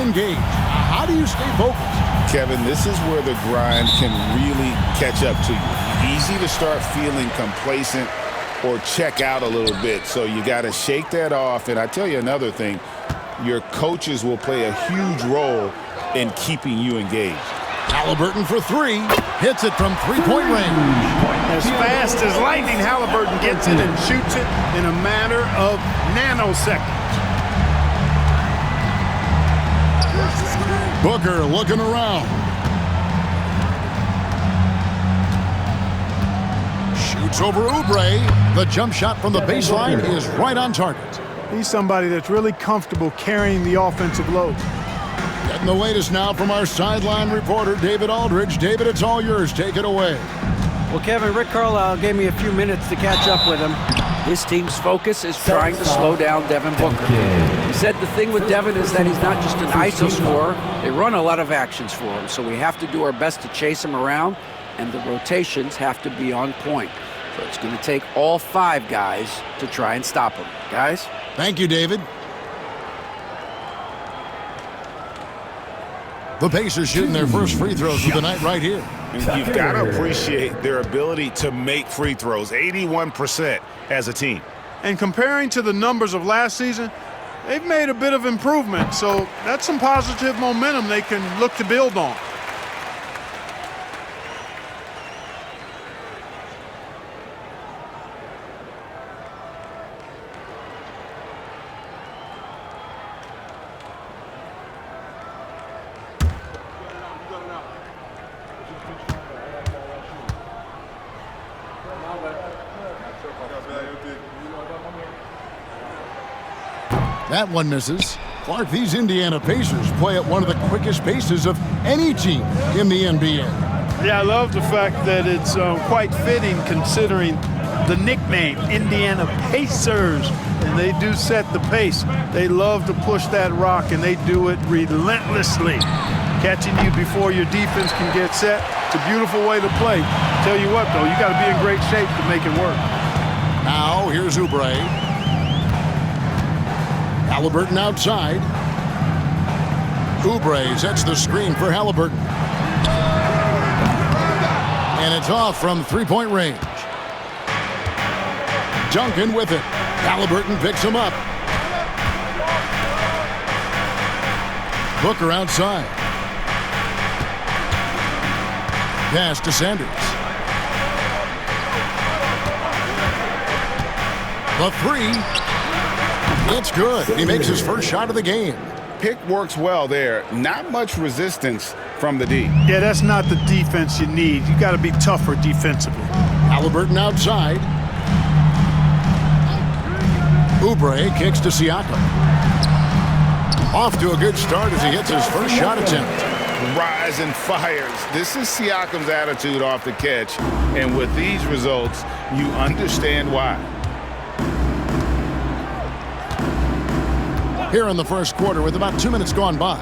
engaged. How do you stay focused? Kevin, this is where the grind can really catch up to you. Easy to start feeling complacent or check out a little bit. So you got to shake that off. And I tell you another thing, your coaches will play a huge role in keeping you engaged. Halliburton for three. Hits it from three-point range. As fast as lightning, Halliburton gets it and shoots it in a matter of nanoseconds. Booker looking around. Shoots over Oubre. The jump shot from the baseline is right on target. He's somebody that's really comfortable carrying the offensive load. Getting the latest now from our sideline reporter, David Aldridge. David, it's all yours. Take it away. Well, Kevin, Rick Carlisle gave me a few minutes to catch up with him. His team's focus is trying to slow down Devin Booker. He said the thing with Devin is that he's not just an ISO scorer. They run a lot of actions for him, so we have to do our best to chase him around, and the rotations have to be on point. So it's going to take all 5 guys to try and stop him. Guys? Thank you, David. The Pacers shooting their first free throws of the night right here. And you've got to appreciate their ability to make free throws, 81% as a team. And comparing to the numbers of last season, they've made a bit of improvement. So that's some positive momentum they can look to build on. That one misses. Clark, these Indiana Pacers play at one of the quickest paces of any team in the NBA. Yeah, I love the fact that it's quite fitting considering the nickname, Indiana Pacers. And they do set the pace. They love to push that rock, and they do it relentlessly. Catching you before your defense can get set. It's a beautiful way to play. Tell you what, though, you got to be in great shape to make it work. Now, here's Oubre. Halliburton outside. Oubre sets the screen for Halliburton. And it's off from three-point range. Duncan with it. Halliburton picks him up. Booker outside. Pass to Sanders. The three. It's good. He makes his first shot of the game. Pick works well there. Not much resistance from the D. Yeah, that's not the defense you need. You got to be tougher defensively. Halliburton outside. Oubre kicks to Siakam. Off to a good start as he hits his first shot attempt. Rise and fires. This is Siakam's attitude off the catch. And with these results, you understand why. Here in the first quarter with about 2 minutes gone by.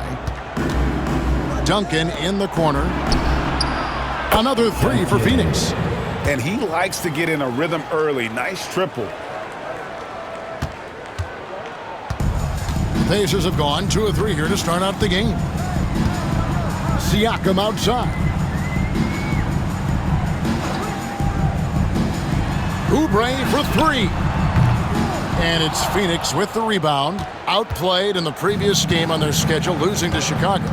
Duncan in the corner. Another three for Phoenix. And he likes to get in a rhythm early. Nice triple. The Pacers have gone 2 of 3 here to start out the game. Siakam outside. Oubre for 3. And it's Phoenix with the rebound. Outplayed in the previous game on their schedule, losing to Chicago.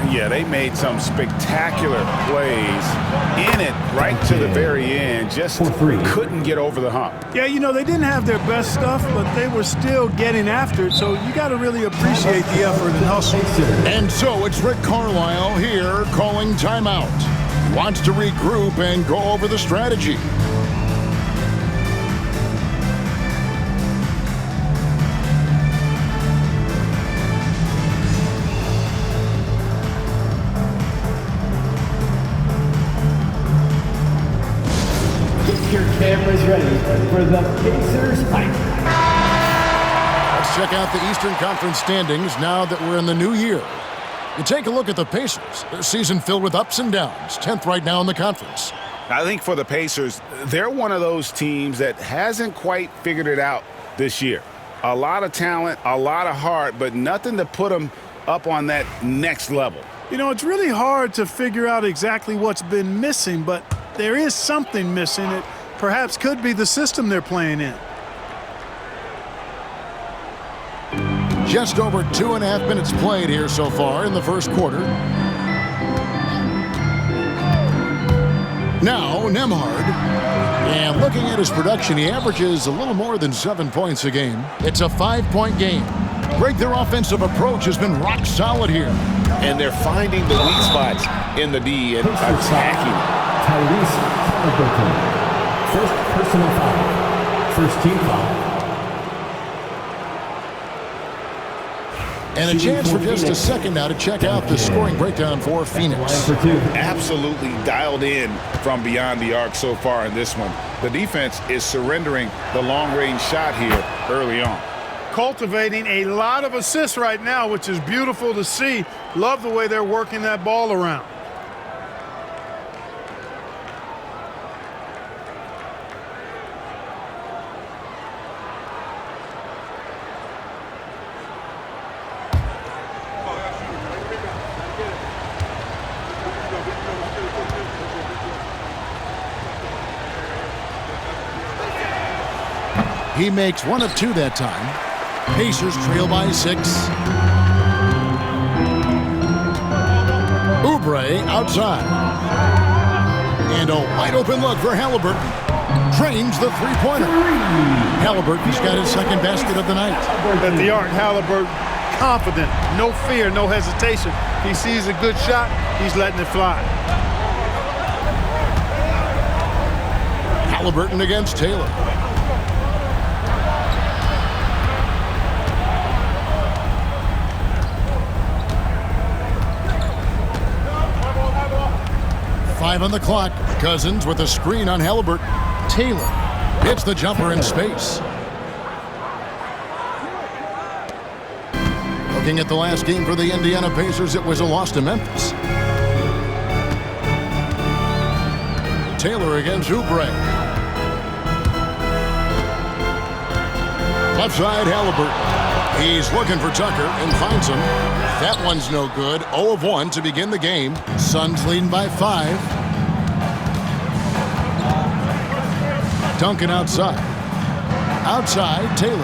Yeah, they made some spectacular plays in it right to the very end. Just couldn't get over the hump. Yeah, you know, they didn't have their best stuff, but they were still getting after it. So you got to really appreciate the effort and hustle. And so it's Rick Carlisle here calling timeout. Wants to regroup and go over the strategy. Your cameras ready for the Pacers fight. Let's check out the Eastern Conference standings now that we're in the new year. You take a look at the Pacers. Their season filled with ups and downs. 10th right now in the conference. I think for the Pacers, they're one of those teams that hasn't quite figured it out this year. A lot of talent, a lot of heart, but nothing to put them up on that next level. You know, it's really hard to figure out exactly what's been missing, but there is something missing. It perhaps could be the system they're playing in. Just over 2.5 minutes played here so far in the first quarter. Now, Nembhard. And looking at his production, he averages a little more than 7 points a game. It's a 5-point game. Greg, their offensive approach has been rock solid here. And they're finding the weak spots in the D and attacking. Tyrese Haliburton. First personal foul. First team foul. And a chance for just a second now to check out the scoring breakdown for Phoenix. Absolutely dialed in from beyond the arc so far in this one. The defense is surrendering the long-range shot here early on. Cultivating a lot of assists right now, which is beautiful to see. Love the way they're working that ball around. He makes 1 of 2 that time. Pacers trail by 6. Oubre outside. And a wide open look for Haliburton. Drains the three-pointer. Haliburton's got his second basket of the night. At the arc, Haliburton confident, no fear, no hesitation. He sees a good shot, he's letting it fly. Haliburton against Taylor. Five on the clock. Cousins with a screen on Haliburton. Taylor hits the jumper in space. Looking at the last game for the Indiana Pacers, it was a loss to Memphis. Taylor against Oubre. Left side, Haliburton. He's looking for Tucker and finds him. That one's no good. 0 of 1 to begin the game. Suns leading by 5. Duncan outside. Outside, Taylor.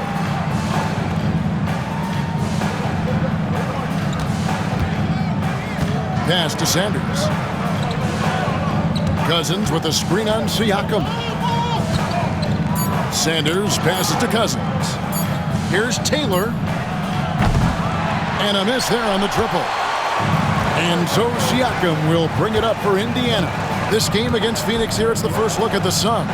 Pass to Sanders. Cousins with a screen on Siakam. Sanders passes to Cousins. Here's Taylor. And a miss there on the triple. And so Siakam will bring it up for Indiana. This game against Phoenix here, it's the first look at the Suns.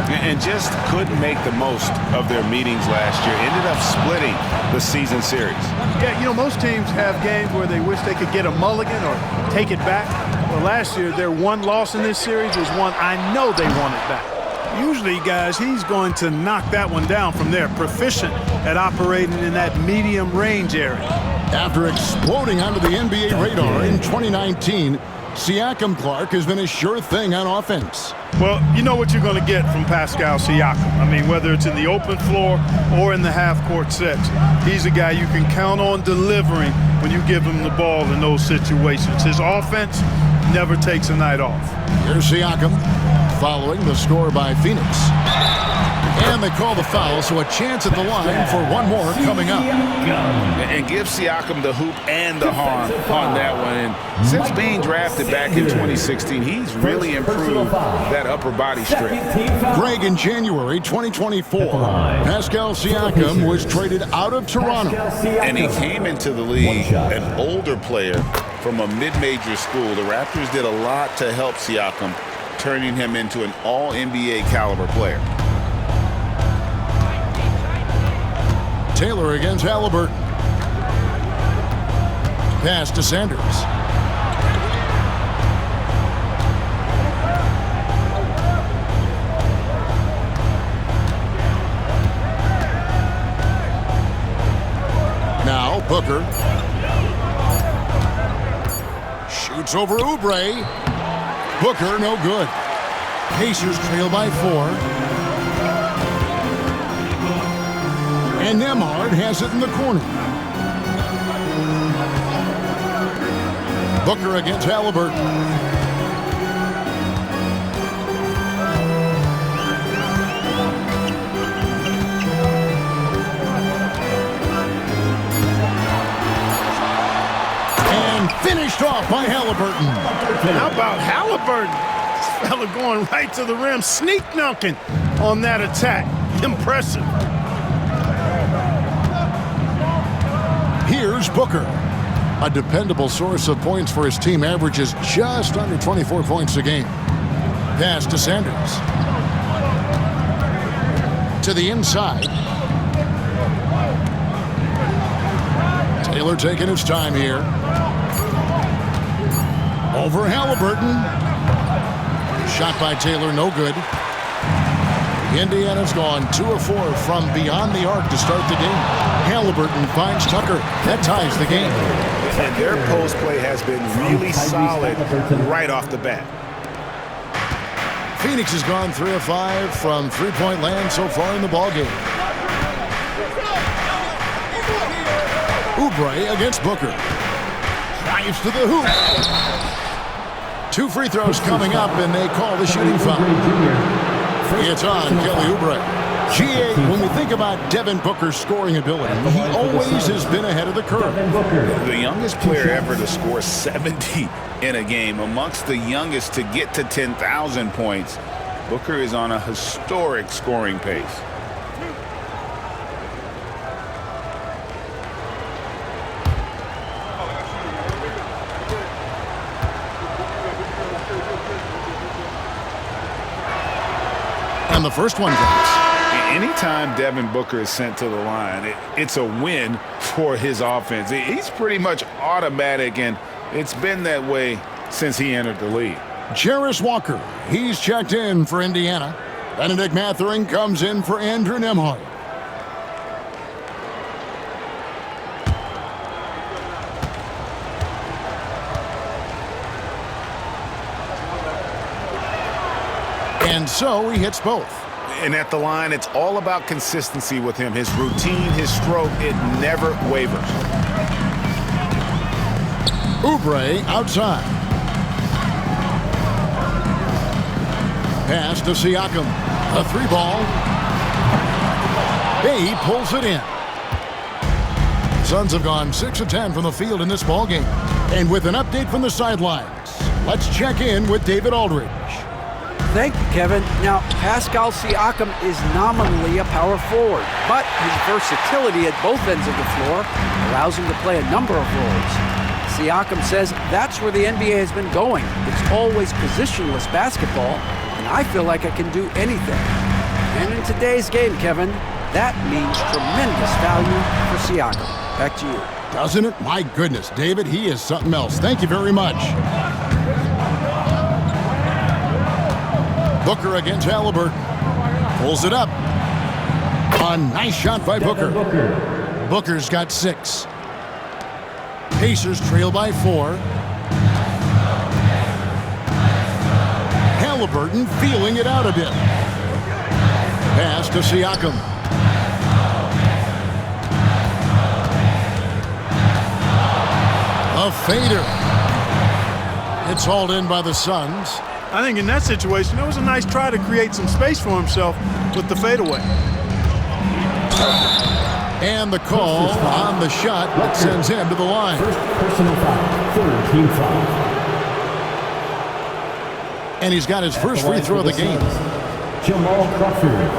And just couldn't make the most of their meetings last year. Ended up splitting the season series. Yeah, you know, most teams have games where they wish they could get a mulligan or take it back. Well, last year, their one loss in this series was one I know they want it back. Usually, guys, he's going to knock that one down from there. Proficient at operating in that medium range area. After exploding onto the NBA radar in 2019, Siakam Clark has been a sure thing on offense. Well, you know what you're going to get from Pascal Siakam. I mean, whether it's in the open floor or in the half-court sets, he's a guy you can count on delivering when you give him the ball in those situations. His offense never takes a night off. Here's Siakam following the score by Phoenix. And they call the foul, so a chance at the line for one more coming up. And give Siakam the hoop and the harm on that one. And since being drafted back in 2016, he's really improved that upper body strength. Greg, in January 2024, Pascal Siakam was traded out of Toronto. And he came into the league an older player from a mid-major school. The Raptors did a lot to help Siakam, turning him into an all-NBA caliber player. Taylor against Haliburton. Pass to Sanders. Now Booker. Shoots over Oubre. Booker no good. Pacers trail by 4. And Nembhard has it in the corner. Booker against Halliburton. Finished off by Halliburton. How about Halliburton? This fella going right to the rim, sneak dunking on that attack. Impressive. Here's Booker. A dependable source of points for his team, averages just under 24 points a game. Pass to Sanders. To the inside. Taylor taking his time here. Over Halliburton. Shot by Taylor, no good. Indiana's gone 2 of 4 from beyond the arc to start the game. Halliburton finds Tucker. That ties the game. And their post play has been really solid right off the bat. Phoenix has gone 3 of 5 from three-point land so far in the ballgame. Oubre against Booker. Drives to the hoop. 2 free throws coming up, and they call the shooting foul. It's on Kelly Oubre. GA, when we think about Devin Booker's scoring ability, he always has been ahead of the curve. The youngest player ever to score 70 in a game, amongst the youngest to get to 10,000 points. Booker is on a historic scoring pace. And the first one drops. Anytime Devin Booker is sent to the line, it's a win for his offense. He's pretty much automatic, and it's been that way since he entered the league. Jarris Walker, he's checked in for Indiana. Benedict Mathurin comes in for Andrew Nembhard. And so he hits both. And at the line, it's all about consistency with him. His routine, his stroke, it never wavers. Oubre outside. Pass to Siakam. A 3-ball. He pulls it in. Suns have gone 6 of 10 from the field in this ballgame. And with an update from the sidelines, let's check in with David Aldridge. Thank you, Kevin. Now, Pascal Siakam is nominally a power forward, but his versatility at both ends of the floor allows him to play a number of roles. Siakam says that's where the NBA has been going. It's always positionless basketball, and I feel like I can do anything. And in today's game, Kevin, that means tremendous value for Siakam. Back to you. Doesn't it? My goodness, David, he is something else. Thank you very much. Booker against Halliburton. Pulls it up. A nice shot by Booker. Booker's got 6. Pacers trail by 4. Halliburton feeling it out a bit. Pass to Siakam. A fader. It's hauled in by the Suns. I think in that situation, it was a nice try to create some space for himself with the fadeaway. And the call on the shot that sends him to the line. First personal foul, third team foul. And he's got his first free throw of the game. Jamal Crawford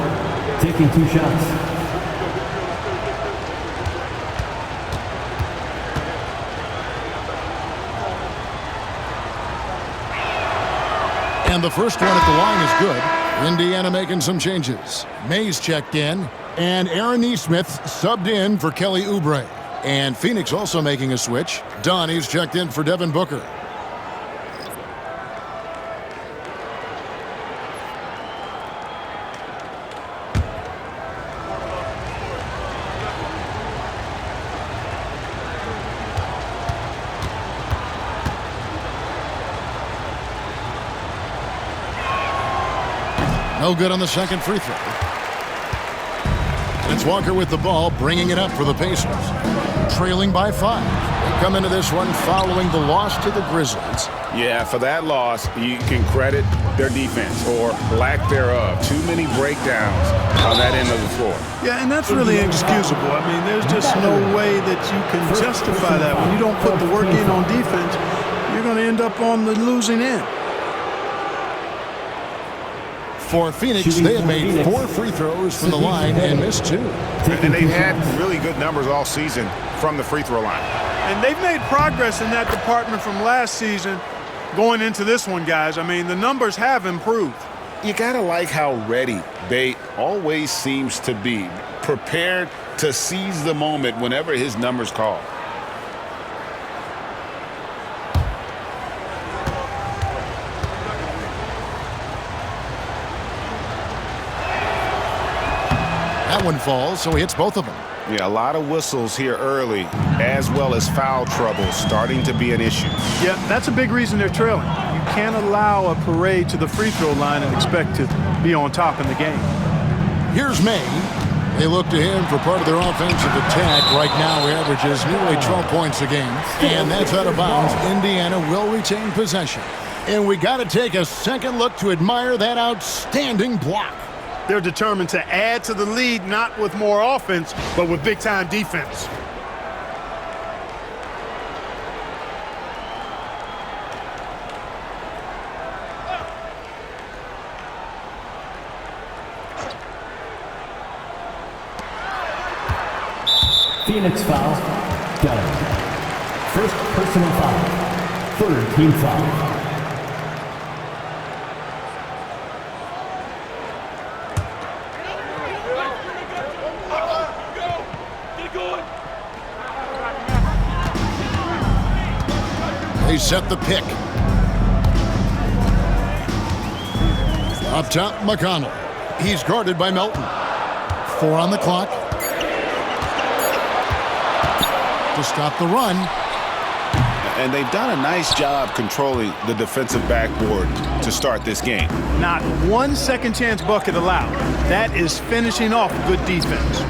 taking 2 shots. And the first one at the line is good. Indiana making some changes. Mays checked in, and Aaron Nesmith subbed in for Kelly Oubre. And Phoenix also making a switch. Donnie's checked in for Devin Booker. No good on the second free throw. It's Walker with the ball, bringing it up for the Pacers. Trailing by 5. They come into this one following the loss to the Grizzlies. Yeah, for that loss, you can credit their defense or lack thereof. Too many breakdowns on that end of the floor. Yeah, and that's really inexcusable. I mean, there's just no way that you can justify that. When you don't put the work in on defense, you're going to end up on the losing end. For Phoenix, they have made 4 free throws from the line and missed 2. And they've had really good numbers all season from the free throw line. And they've made progress in that department from last season going into this one, guys. I mean, the numbers have improved. You got to like how ready Bey always seems to be, prepared to seize the moment whenever his numbers call. That one falls, so he hits both of them. Yeah, a lot of whistles here early, as well as foul trouble starting to be an issue. Yeah, that's a big reason they're trailing. You can't allow a parade to the free throw line and expect to be on top in the game. Here's May. They look to him for part of their offensive attack. Right now, he averages nearly 12 points a game, and that's out of bounds. Indiana will retain possession. And we got to take a second look to admire that outstanding block. They're determined to add to the lead, not with more offense, but with big-time defense. Phoenix foul. Done. First personal foul. Third team foul. They set the pick. Up top, McConnell. He's guarded by Melton. 4 on the clock. To stop the run. And they've done a nice job controlling the defensive backboard to start this game. Not one second chance bucket allowed. That is finishing off good defense.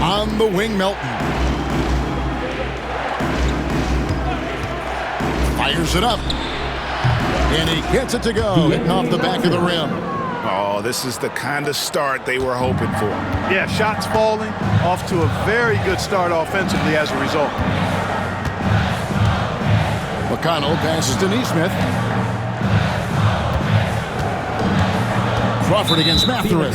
On the wing, Melton. Fires it up. And he gets it to go, hitting off the back of the rim. Oh, this is the kind of start they were hoping for. Yeah, shots falling, off to a very good start offensively as a result. McConnell passes to Neesmith. Crawford against Mathurin.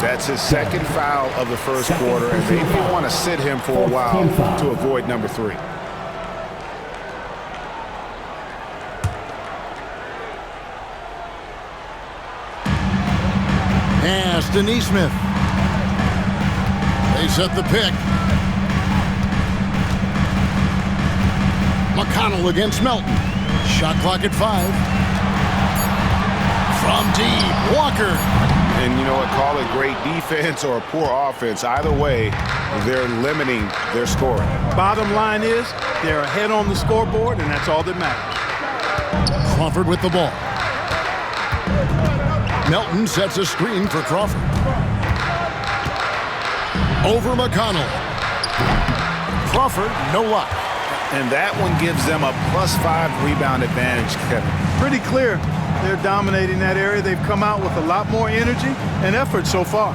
That's his second foul of the first quarter, and they may want to sit him for a while to avoid number 3. Pass to Neesmith. They set the pick. McConnell against Melton. Shot clock at 5. From deep, Walker. And you know what, call it great defense or poor offense. Either way, they're limiting their scoring. Bottom line is, they're ahead on the scoreboard, and that's all that matters. Crawford with the ball. Melton sets a screen for Crawford. Over McConnell. Crawford, no luck. And that one gives them a +5 rebound advantage, Kevin. Pretty clear. They're dominating that area. They've come out with a lot more energy and effort so far.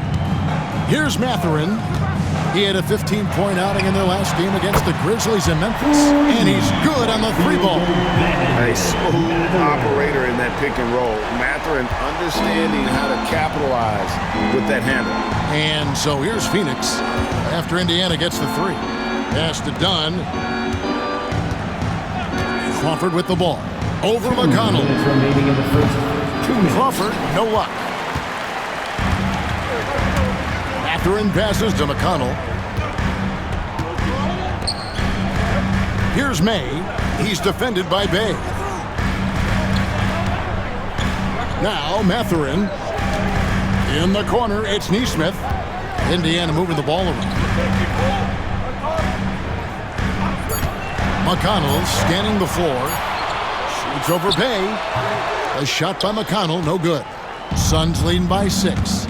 Here's Mathurin. He had a 15-point outing in their last game against the Grizzlies in Memphis. And he's good on the 3-ball. A smooth operator in that pick and roll. Mathurin understanding how to capitalize with that handle. And so here's Phoenix after Indiana gets the 3. Pass to Dunn. Crawford with the ball. Over McConnell. Remaining in the first 2 minutes. Crawford, no luck. Mathurin passes to McConnell. Here's May. He's defended by Bey. Now Mathurin. In the corner, it's Neesmith. Indiana moving the ball around. McConnell scanning the floor. Shoots over Bey. A shot by McConnell, no good. Suns leading by 6.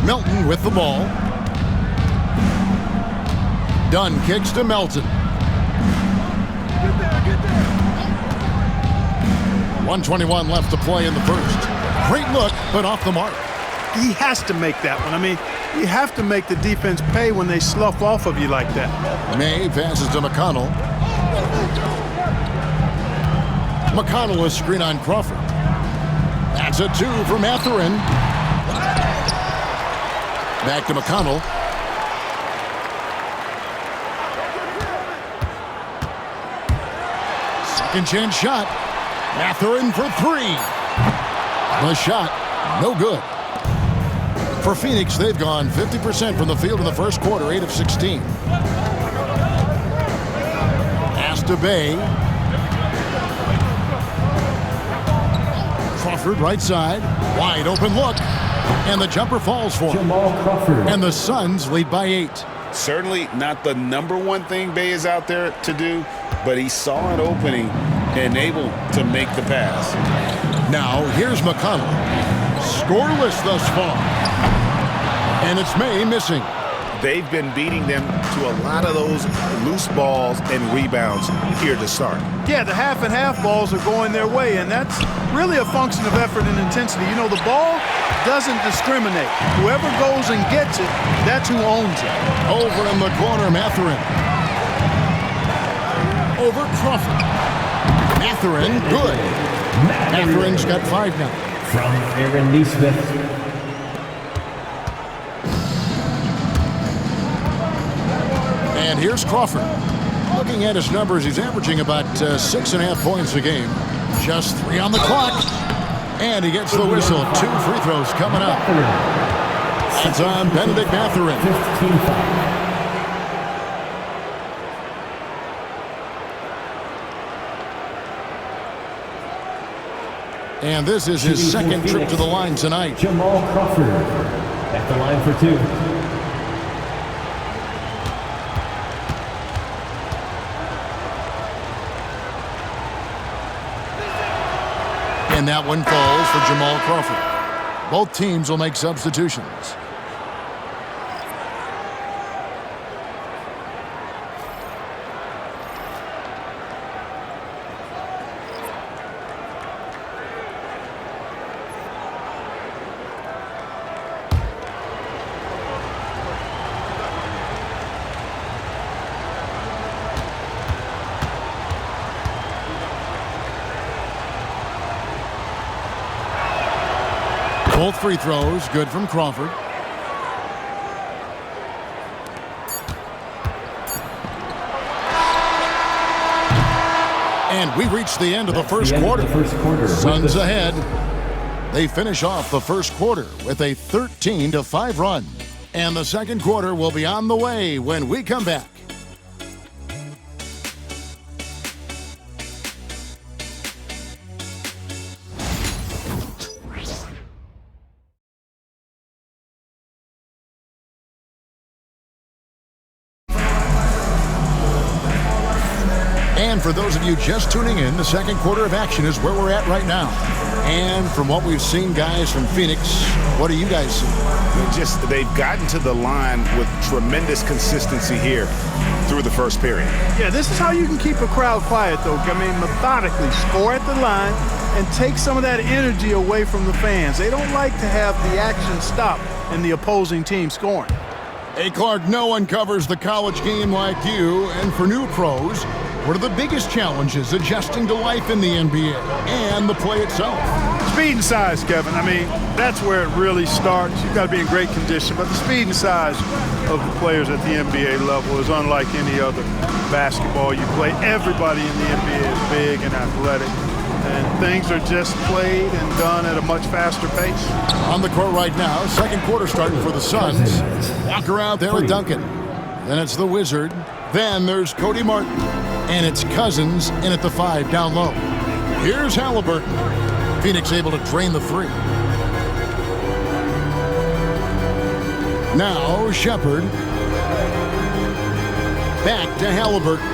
Melton with the ball. Dunn kicks to Melton. 1:21 left to play in the first. Great look, but off the mark. He has to make that one. I mean, you have to make the defense pay when they slough off of you like that. May passes to McConnell. McConnell is screen on Crawford. That's a 2 for Mathurin. Back to McConnell. Second chance shot. Mathurin for 3. The shot, no good. For Phoenix, they've gone 50% from the field in the first quarter, 8 of 16. Pass to Bay. Crawford right side. Wide open look. And the jumper falls for him. Jamal Crawford. And the Suns lead by 8. Certainly not the number one thing Bay is out there to do, but he saw an opening and able to make the pass. Now, here's McConnell. Scoreless thus far. And it's May missing. They've been beating them to a lot of those loose balls and rebounds here to start. Yeah, the half and half balls are going their way, and that's really a function of effort and intensity. You know, the ball doesn't discriminate. Whoever goes and gets it, that's who owns it. Over in the corner, Mathurin. Over Crawford. Mathurin, good. Mathurin's got 5 now. From Aaron Neesmith. And here's Crawford. Looking at his numbers, he's averaging about 6.5 points a game. Just 3 on the clock. And he gets the whistle. 2 free throws coming up. It's on Benedict Mathurin. 15-5. And this is his second trip to the line tonight. Jamal Crawford at the line for 2. And that one falls for Jamal Crawford. Both teams will make substitutions. Both free throws good from Crawford. And we reached the end of the first quarter. Suns ahead. They finish off the first quarter with a 13-5 run. And the second quarter will be on the way when we come back. And for those of you just tuning in, the second quarter of action is where we're at right now. And from what we've seen, guys, from Phoenix, what do you guys see? They've gotten to the line with tremendous consistency here through the first period. Yeah, this is how you can keep a crowd quiet, though. I mean, methodically score at the line and take some of that energy away from the fans. They don't like to have the action stop and the opposing team scoring. Hey, Clark, no one covers the college game like you. And for new pros, what are the biggest challenges adjusting to life in the NBA and the play itself? Speed and size, Kevin. I mean, that's where it really starts. You've got to be in great condition, but the speed and size of the players at the NBA level is unlike any other basketball you play. Everybody in the NBA is big and athletic, and things are just played and done at a much faster pace. On the court right now, second quarter starting for the Suns. Walker out there with Duncan. Then it's the Wizard. Then there's Cody Martin. And it's Cousins in at the 5 down low. Here's Halliburton. Phoenix able to drain the 3. Now Shepard. Back to Halliburton.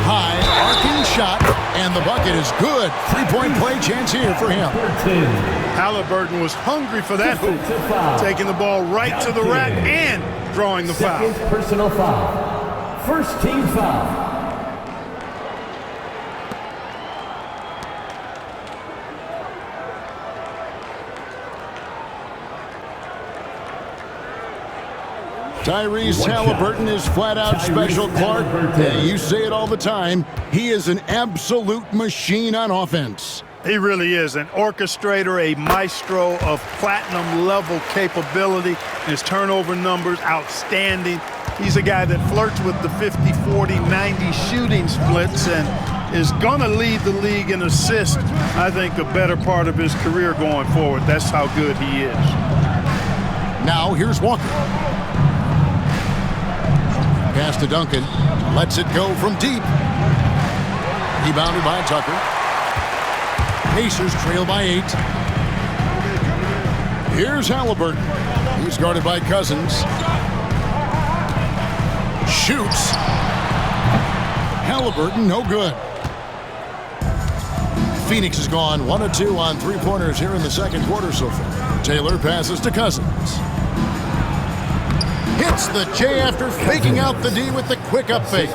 High arcing shot, and the bucket is good. 3-point play chance here for him. Halliburton was hungry for that hoop, taking the ball right to the rack and drawing the foul. Second personal foul. First team foul. Tyrese Halliburton is flat-out special, Clark. You say it all the time. He is an absolute machine on offense. He really is an orchestrator, a maestro of platinum-level capability. His turnover numbers, outstanding. He's a guy that flirts with the 50, 40, 90 shooting splits and is going to lead the league in assists, I think, a better part of his career going forward. That's how good he is. Now, here's Walker. Pass to Duncan. Lets it go from deep. Rebounded by Tucker. Pacers trail by 8. Here's Halliburton. He's guarded by Cousins. Shoots. Halliburton, no good. Phoenix has gone 1 of 2 on three-pointers here in the second quarter so far. Taylor passes to Cousins. Hits the J after faking out the D with the quick up fake.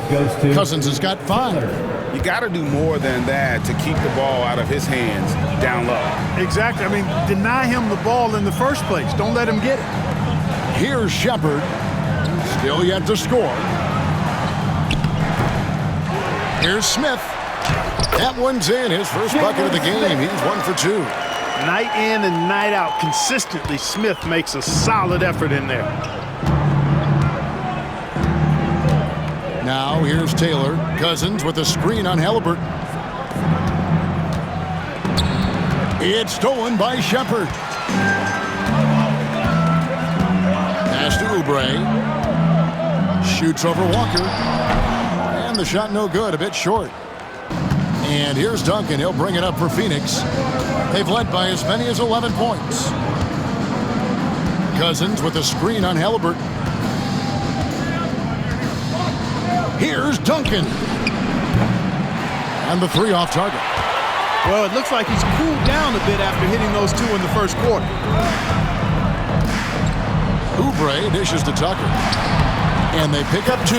Cousins has got 5. You got to do more than that to keep the ball out of his hands down low. Exactly. I mean, deny him the ball in the first place. Don't let him get it. Here's Shepard. Still yet to score. Here's Smith. That one's in. His first bucket of the game. He's 1 for 2. Night in and night out, consistently, Smith makes a solid effort in there. Now here's Taylor. Cousins with a screen on Halliburton. It's stolen by Shepard. Pass to Oubre. Shoots over Walker. And the shot no good, a bit short. And here's Duncan. He'll bring it up for Phoenix. They've led by as many as 11 points. Cousins with a screen on Halliburton. Here's Duncan. And the 3 off target. Well, it looks like he's cooled down a bit after hitting those 2 in the first quarter. Oubre dishes to Tucker. And they pick up 2.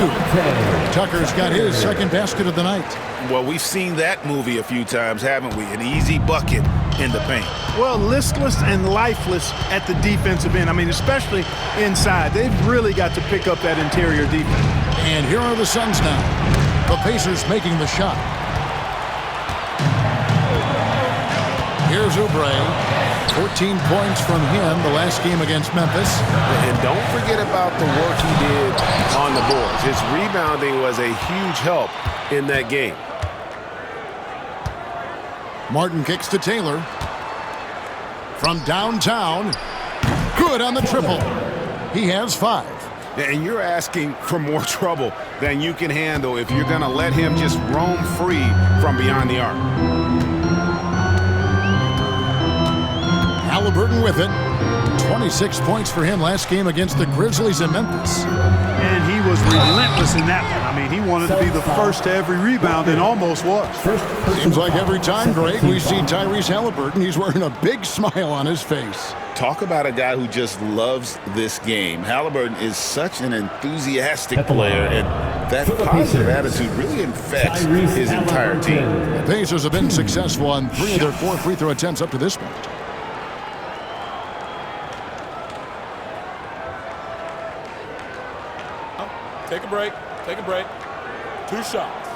Tucker's got his second basket of the night. Well, we've seen that movie a few times, haven't we? An easy bucket in the paint. Well, listless and lifeless at the defensive end. I mean, especially inside. They've really got to pick up that interior defense. And here are the Suns now. The Pacers making the shot. Here's Oubre. 14 points from him the last game against Memphis. And don't forget about the work he did on the boards. His rebounding was a huge help in that game. Martin kicks to Taylor. From downtown. Good on the triple. He has 5. And you're asking for more trouble than you can handle if you're going to let him just roam free from beyond the arc. Halliburton with it. 26 points for him last game against the Grizzlies in Memphis. And he was relentless in that one. I mean, he wanted to be the first to every rebound and almost was. Seems like every time, Greg, we see Tyrese Halliburton, he's wearing a big smile on his face. Talk about a guy who just loves this game. Halliburton is such an enthusiastic player, and that positive attitude really infects his entire team. The Pacers have been successful on 3 of their 4 free throw attempts up to this point. Take a break. Take a break. 2 shots.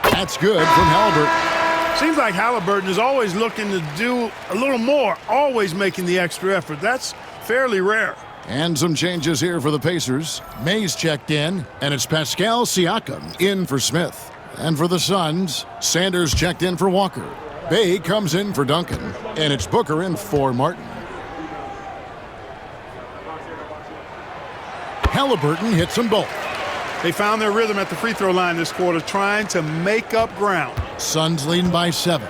That's good from Halliburton. Seems like Halliburton is always looking to do a little more, always making the extra effort. That's fairly rare. And some changes here for the Pacers. Mays checked in, and it's Pascal Siakam in for Smith. And for the Suns, Sanders checked in for Walker. Bay comes in for Duncan, and it's Booker in for Martin. Halliburton hits them both. They found their rhythm at the free throw line this quarter, trying to make up ground. Suns leading by 7.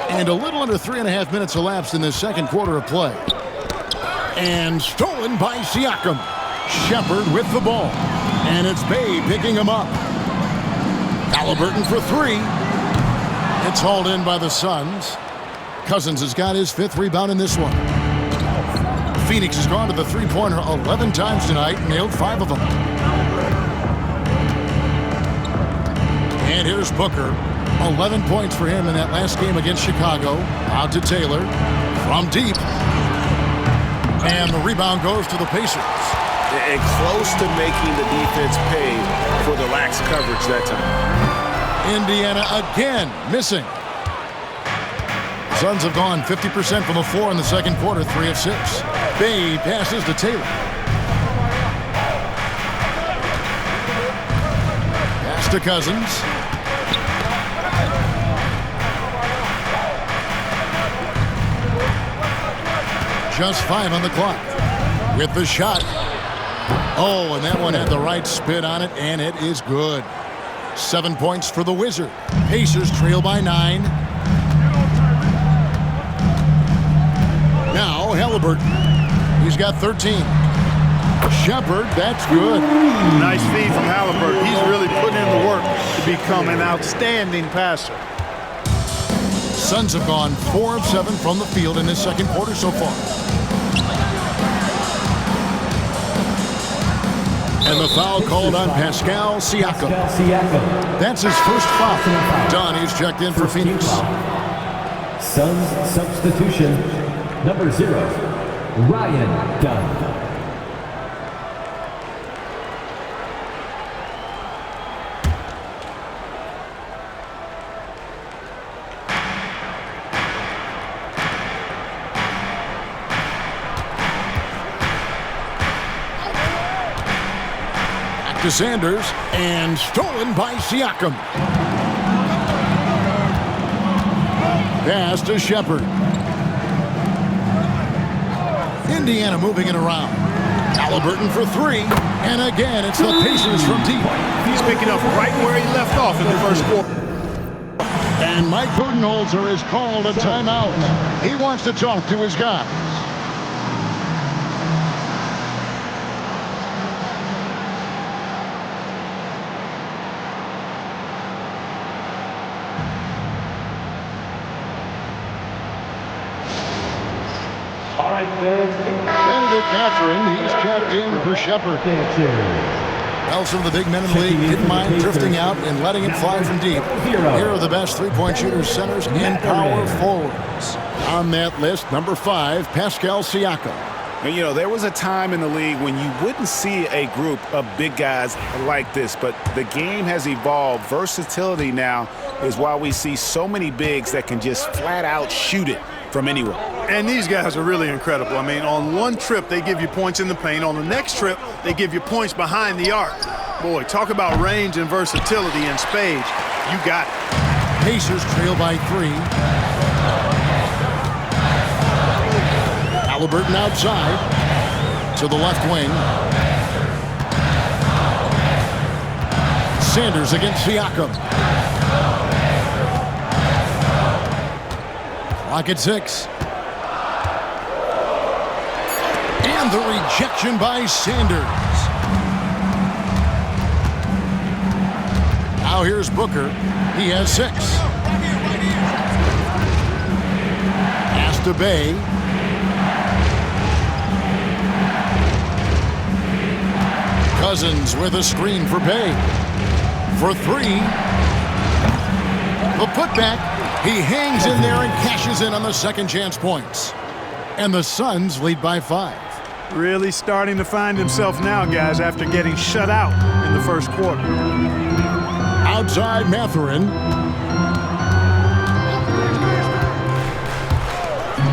And a little under 3.5 minutes elapsed in this second quarter of play. And stolen by Siakam. Shepard with the ball. And it's Bay picking him up. Halliburton for three. It's hauled in by the Suns. Cousins has got his 5th rebound in this one. Phoenix has gone to the three-pointer 11 times tonight, nailed 5 of them. And here's Booker. 11 points for him in that last game against Chicago. Out to Taylor from deep. And the rebound goes to the Pacers. And close to making the defense pay for the lax coverage that time. Indiana again missing. Suns have gone 50% from the floor in the second quarter, 3 of 6. Bay passes to Taylor. Pass to Cousins. Just 5 on the clock. With the shot. Oh, and that one had the right spin on it, and it is good. 7 points for the Wizard. Pacers trail by 9. Now Halliburton. He's got 13. Shepard, that's good. Nice feed from Halliburton. He's really putting in the work to become an outstanding passer. Suns have gone 4 of 7 from the field in this second quarter so far. And the foul called on Pascal Siakam. That's his first foul. Dunn, he's checked in for Phoenix. Suns substitution, number 0, Ryan Dunn. To Sanders, and stolen by Siakam. Pass to Shepard. Indiana moving it around. Halliburton for 3, and again it's the Pacers from deep. He's picking up right where he left off in the first quarter. And Mike Budenholzer has called a timeout. He wants to talk to his guys. Benedict Mathurin, he's checked in for Shepard. Well, some of the big men in the league didn't mind drifting out and letting it fly from deep. Here are the best three-point shooters, centers, and power forwards. On that list, number 5, Pascal Siakam. And, you know, there was a time in the league when you wouldn't see a group of big guys like this, but the game has evolved. Versatility now is why we see so many bigs that can just flat out shoot it from anywhere. And these guys are really incredible. I mean, on one trip, they give you points in the paint. On the next trip, they give you points behind the arc. Boy, talk about range and versatility in spades. You got it. Pacers trail by 3. Halliburton outside to the left wing. Sanders against Siakam. Clock at 6. And the rejection by Sanders. Now here's Booker. He has 6. Pass to Bay. Cousins with a screen for Bay. For 3. The putback. He hangs in there and cashes in on the second chance points. And the Suns lead by 5. Really starting to find himself now, guys, after getting shut out in the first quarter. Outside Mathurin.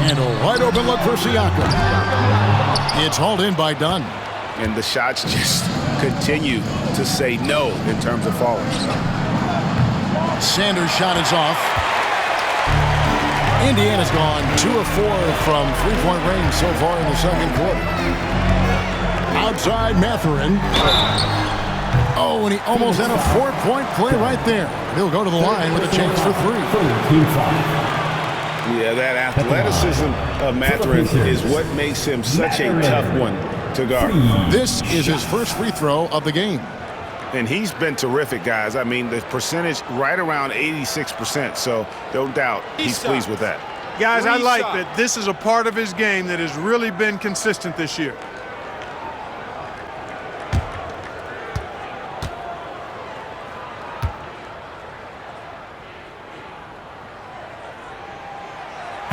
And a wide open look for Siakam. It's hauled in by Dunn. And the shots just continue to say no in terms of falling. Sanders' shot is off. Indiana's gone 2 of 4 from three-point range so far in the second quarter. Outside Mathurin. Oh, and he almost had a 4-point play right there. He'll go to the line with a chance for 3. Yeah, that athleticism of Mathurin is what makes him such a tough one to guard. This is his first free throw of the game. And he's been terrific, guys. I mean, the percentage right around 86%, so no doubt he's pleased with that. Guys, I like that this is a part of his game that has really been consistent this year.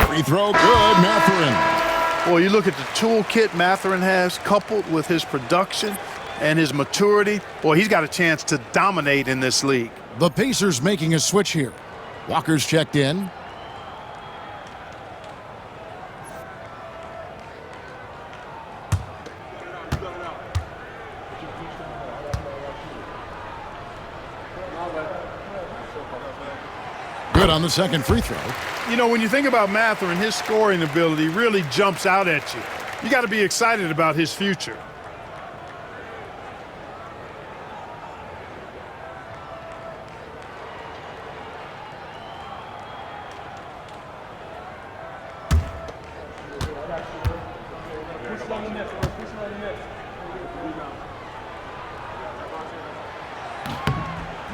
Free throw good, Mathurin. Boy, you look at the toolkit Mathurin has coupled with his production and his maturity. Boy, he's got a chance to dominate in this league. The Pacers making a switch here. Walker's checked in. Good on the second free throw. You know, when you think about Mathurin, his scoring ability really jumps out at you. You got to be excited about his future.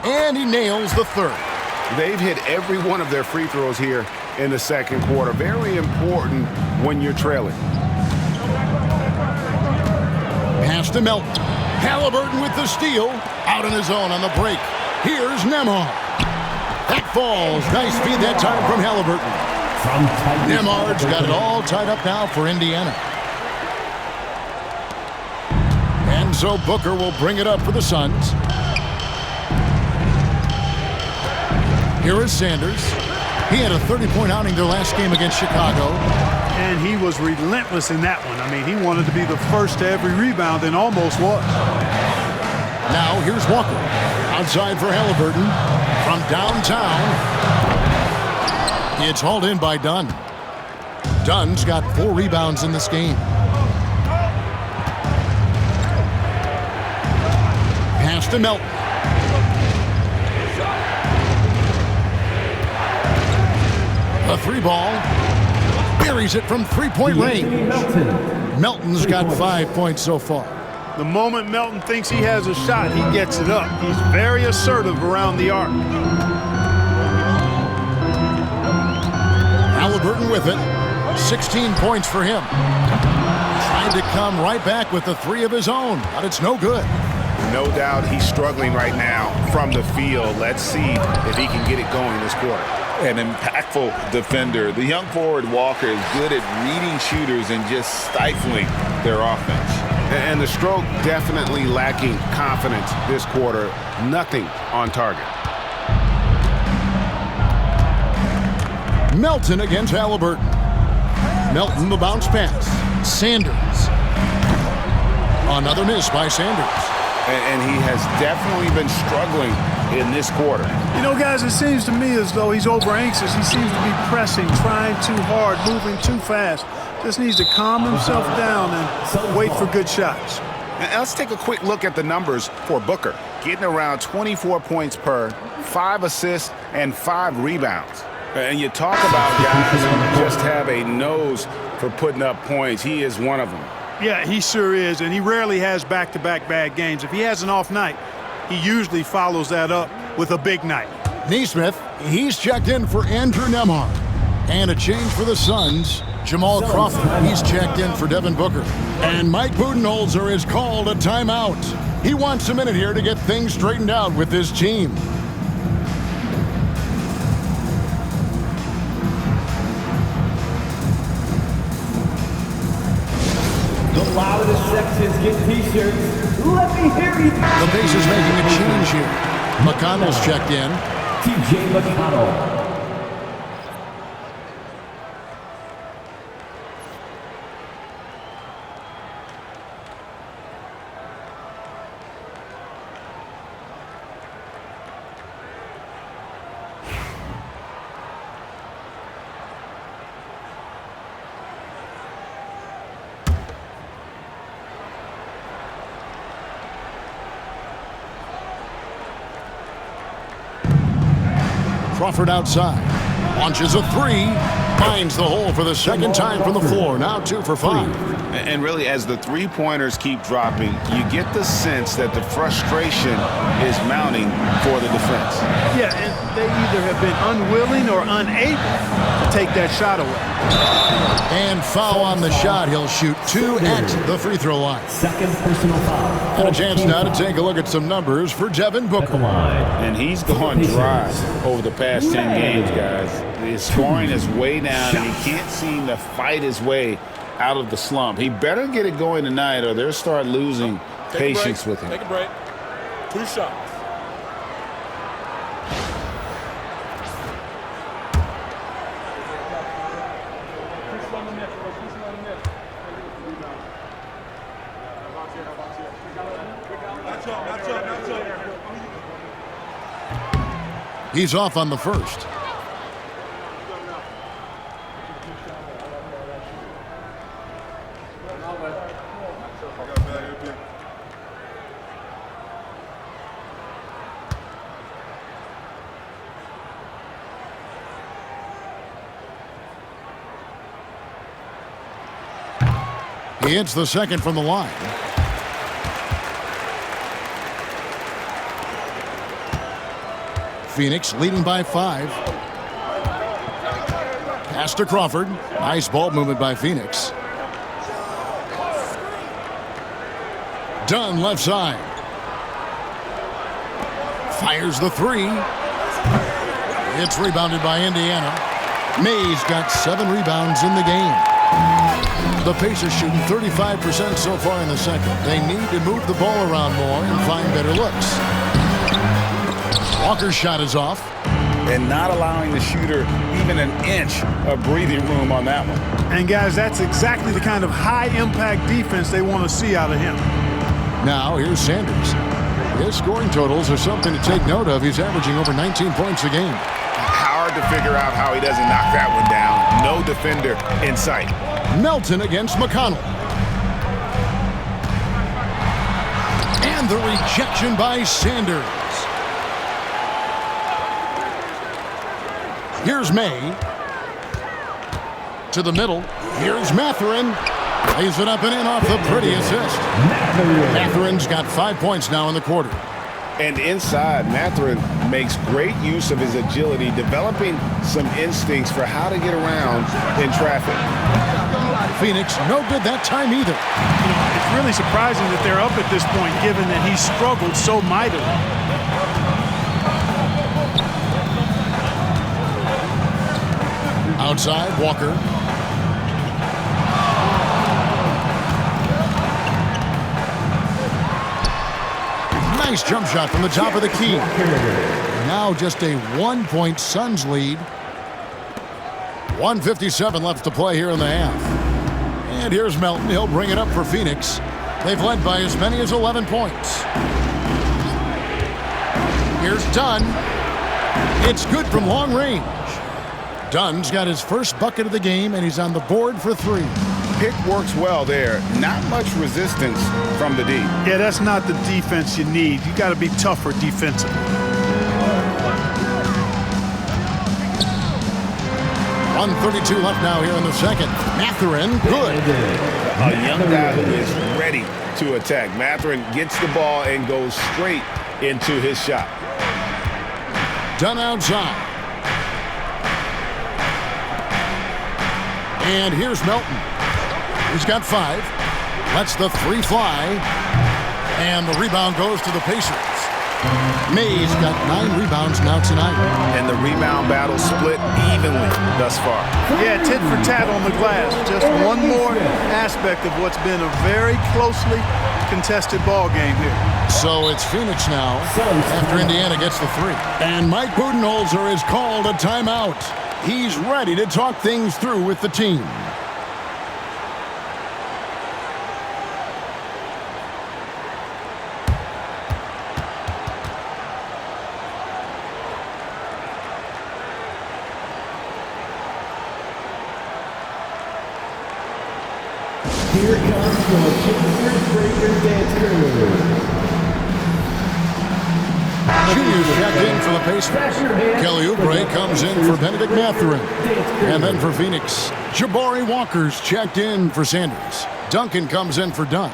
And he nails the third. They've hit every one of their free throws here in the second quarter. Very important when you're trailing. Pass to Melton. Halliburton with the steal. Out on his own on the break. Here's Nembhard. That falls. Nice feed that time from Halliburton. Nembhard's got it all tied up now for Indiana. And so Booker will bring it up for the Suns. Here is Sanders. He had a 30-point outing their last game against Chicago. And he was relentless in that one. I mean, he wanted to be the first to every rebound and almost was. Now here's Walker. Outside for Halliburton. From downtown. It's hauled in by Dunn. Dunn's got 4 rebounds in this game. Pass to Melton. A 3-ball. Buries it from 3-point range. Melton's got 5 points so far. The moment Melton thinks he has a shot, he gets it up. He's very assertive around the arc. Halliburton with it. 16 points for him. Trying to come right back with the 3 of his own, but it's no good. No doubt he's struggling right now from the field. Let's see if he can get it going this quarter. An impactful defender. The young forward Walker is good at reading shooters and just stifling their offense. And the stroke definitely lacking confidence this quarter. Nothing on target. Melton against Halliburton. Melton the bounce pass. Sanders. Another miss by Sanders. And he has definitely been struggling in this quarter. You know, guys, it seems to me as though he's over anxious. He seems to be pressing, trying too hard, moving too fast. Just needs to calm himself down and wait for good shots. And let's take a quick look at the numbers for Booker. Getting around 24 points per, 5 assists, and 5 rebounds. And you talk about guys who just have a nose for putting up points. He is one of them. Yeah, he sure is, and he rarely has back-to-back bad games. If he has an off night, he usually follows that up with a big night. Nesmith, he's checked in for Andrew Nembhard. And a change for the Suns. Jamal Crawford, he's checked in for Devin Booker. And Mike Budenholzer has called a timeout. He wants a minute here to get things straightened out with his team. The loudest sections get t-shirts. Let me hear you. The Pacers making a change here. McConnell's checked in. TJ McConnell. Crawford outside. Launches a 3. Finds the hole for the second time from the floor. Now 2 for 5. And really, as the three-pointers keep dropping, you get the sense that the frustration is mounting for the defense. Yeah, and they either have been unwilling or unable to take that shot away. And foul on the shot. He'll shoot 2 at the free throw line. Second personal foul. And a chance now to take a look at some numbers for Devin Booker. And he's gone dry over the past 10 games, guys. His scoring is way down, and he can't seem to fight his way out of the slump. He better get it going tonight, or they'll start losing patience with him. Take a break. 2 shots. He's off on the first. He hits the second from the line. Phoenix leading by 5. Pass to Crawford. Nice ball movement by Phoenix. Dunn left side. Fires the 3. It's rebounded by Indiana. Mays got 7 rebounds in the game. The Pacers shooting 35% so far in the second. They need to move the ball around more and find better looks. Walker's shot is off. And not allowing the shooter even an inch of breathing room on that one. And, guys, that's exactly the kind of high-impact defense they want to see out of him. Now, here's Sanders. His scoring totals are something to take note of. He's averaging over 19 points a game. Hard to figure out how he doesn't knock that one down. No defender in sight. Melton against McConnell. And the rejection by Sanders. Here's May. To the middle. Here's Mathurin. Lays it up and in off the pretty assist. Mathurin's got 5 points now in the quarter. And inside, Mathurin makes great use of his agility, developing some instincts for how to get around in traffic. Phoenix, no good that time either. You know, it's really surprising that they're up at this point, given that he struggled so mightily. Outside, Walker. Nice jump shot from the top of the key. Now just a 1-point Suns lead. 1:57 left to play here in the half. And here's Melton. He'll bring it up for Phoenix. They've led by as many as 11 points. Here's Dunn. It's good from long range. Dunn's got his first bucket of the game, and he's on the board for 3. Pick works well there. Not much resistance from the D. Yeah, that's not the defense you need. You got to be tougher defensively. .132 left now here in the second. Mathurin, good. A young guy who is ready to attack. Mathurin gets the ball and goes straight into his shot. Dunn outside. And here's Melton. He's got 5. Lets the 3 fly. And the rebound goes to the Pacers. May's got 9 rebounds now tonight. And the rebound battle split evenly thus far. Yeah, tit for tat on the glass. Just one more aspect of what's been a very closely contested ball game here. So it's Phoenix now after Indiana gets the 3. And Mike Budenholzer has called a timeout. He's ready to talk things through with the team. Here comes your Pacers Breaker Dance Crew. Junior's checked in for the Pacers. Kelly Oubre comes in for Benedict Mathurin. And then for Phoenix, Jabari Walker's checked in for Sanders. Duncan comes in for Dunn.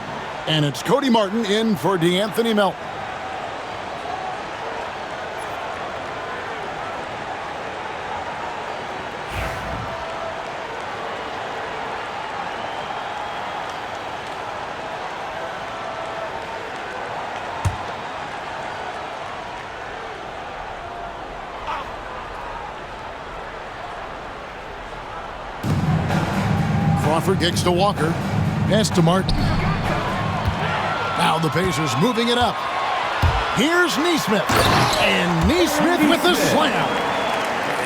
And it's Cody Martin in for DeAnthony Melton. Crawford kicks to Walker. Pass to Martin. Now the Pacers moving it up. Here's Nesmith. And Nesmith with the slam.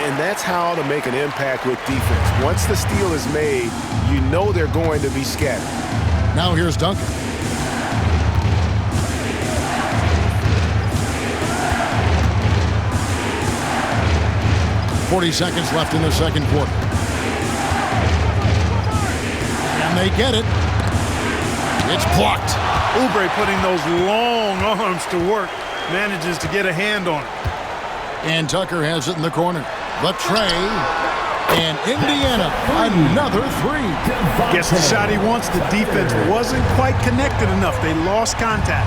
And that's how to make an impact with defense. Once the steal is made, you know they're going to be scattered. Now here's Duncan. "40 seconds left in the second quarter. And they get it. It's blocked. Oubre putting those long arms to work. Manages to get a hand on it. And Tucker has it in the corner. The tray. And Indiana, another three. Gets the shot he wants. The defense wasn't quite connected enough. They lost contact.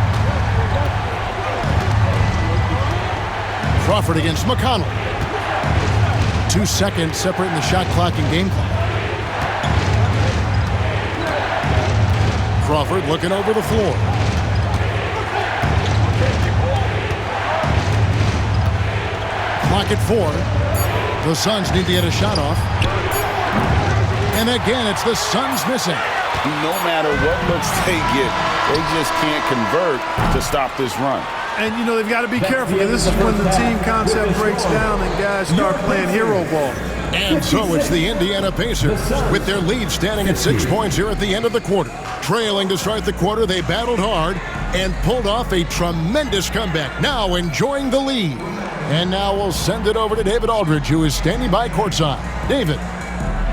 Crawford against McConnell. 2 seconds separating the shot clock and game clock. Crawford looking over the floor. Clock at 4. The Suns need to get a shot off. And again, it's the Suns missing. No matter what looks they get, they just can't convert to stop this run. And, you know, they've got to be careful. This is when the team concept breaks down and guys start playing hero ball. And so it's the Indiana Pacers with their lead standing at 6 points here at the end of the quarter. Trailing to start the quarter, they battled hard and pulled off a tremendous comeback. Now enjoying the lead. And now we'll send it over to David Aldridge, who is standing by courtside. David.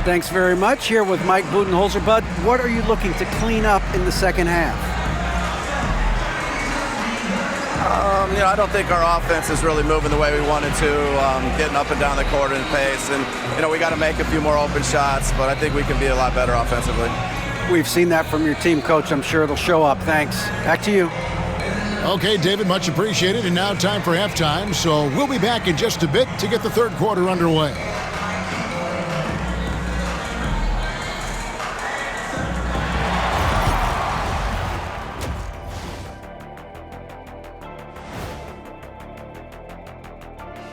Thanks very much. Here with Mike Budenholzer. Bud, what are you looking to clean up in the second half? I don't think our offense is really moving the way we wanted to, getting up and down the court in pace. And, we got to make a few more open shots, but I think we can be a lot better offensively. We've seen that from your team, Coach. I'm sure it'll show up. Thanks. Back to you. Okay, David, much appreciated. And now time for halftime. So we'll be back in just a bit to get the third quarter underway.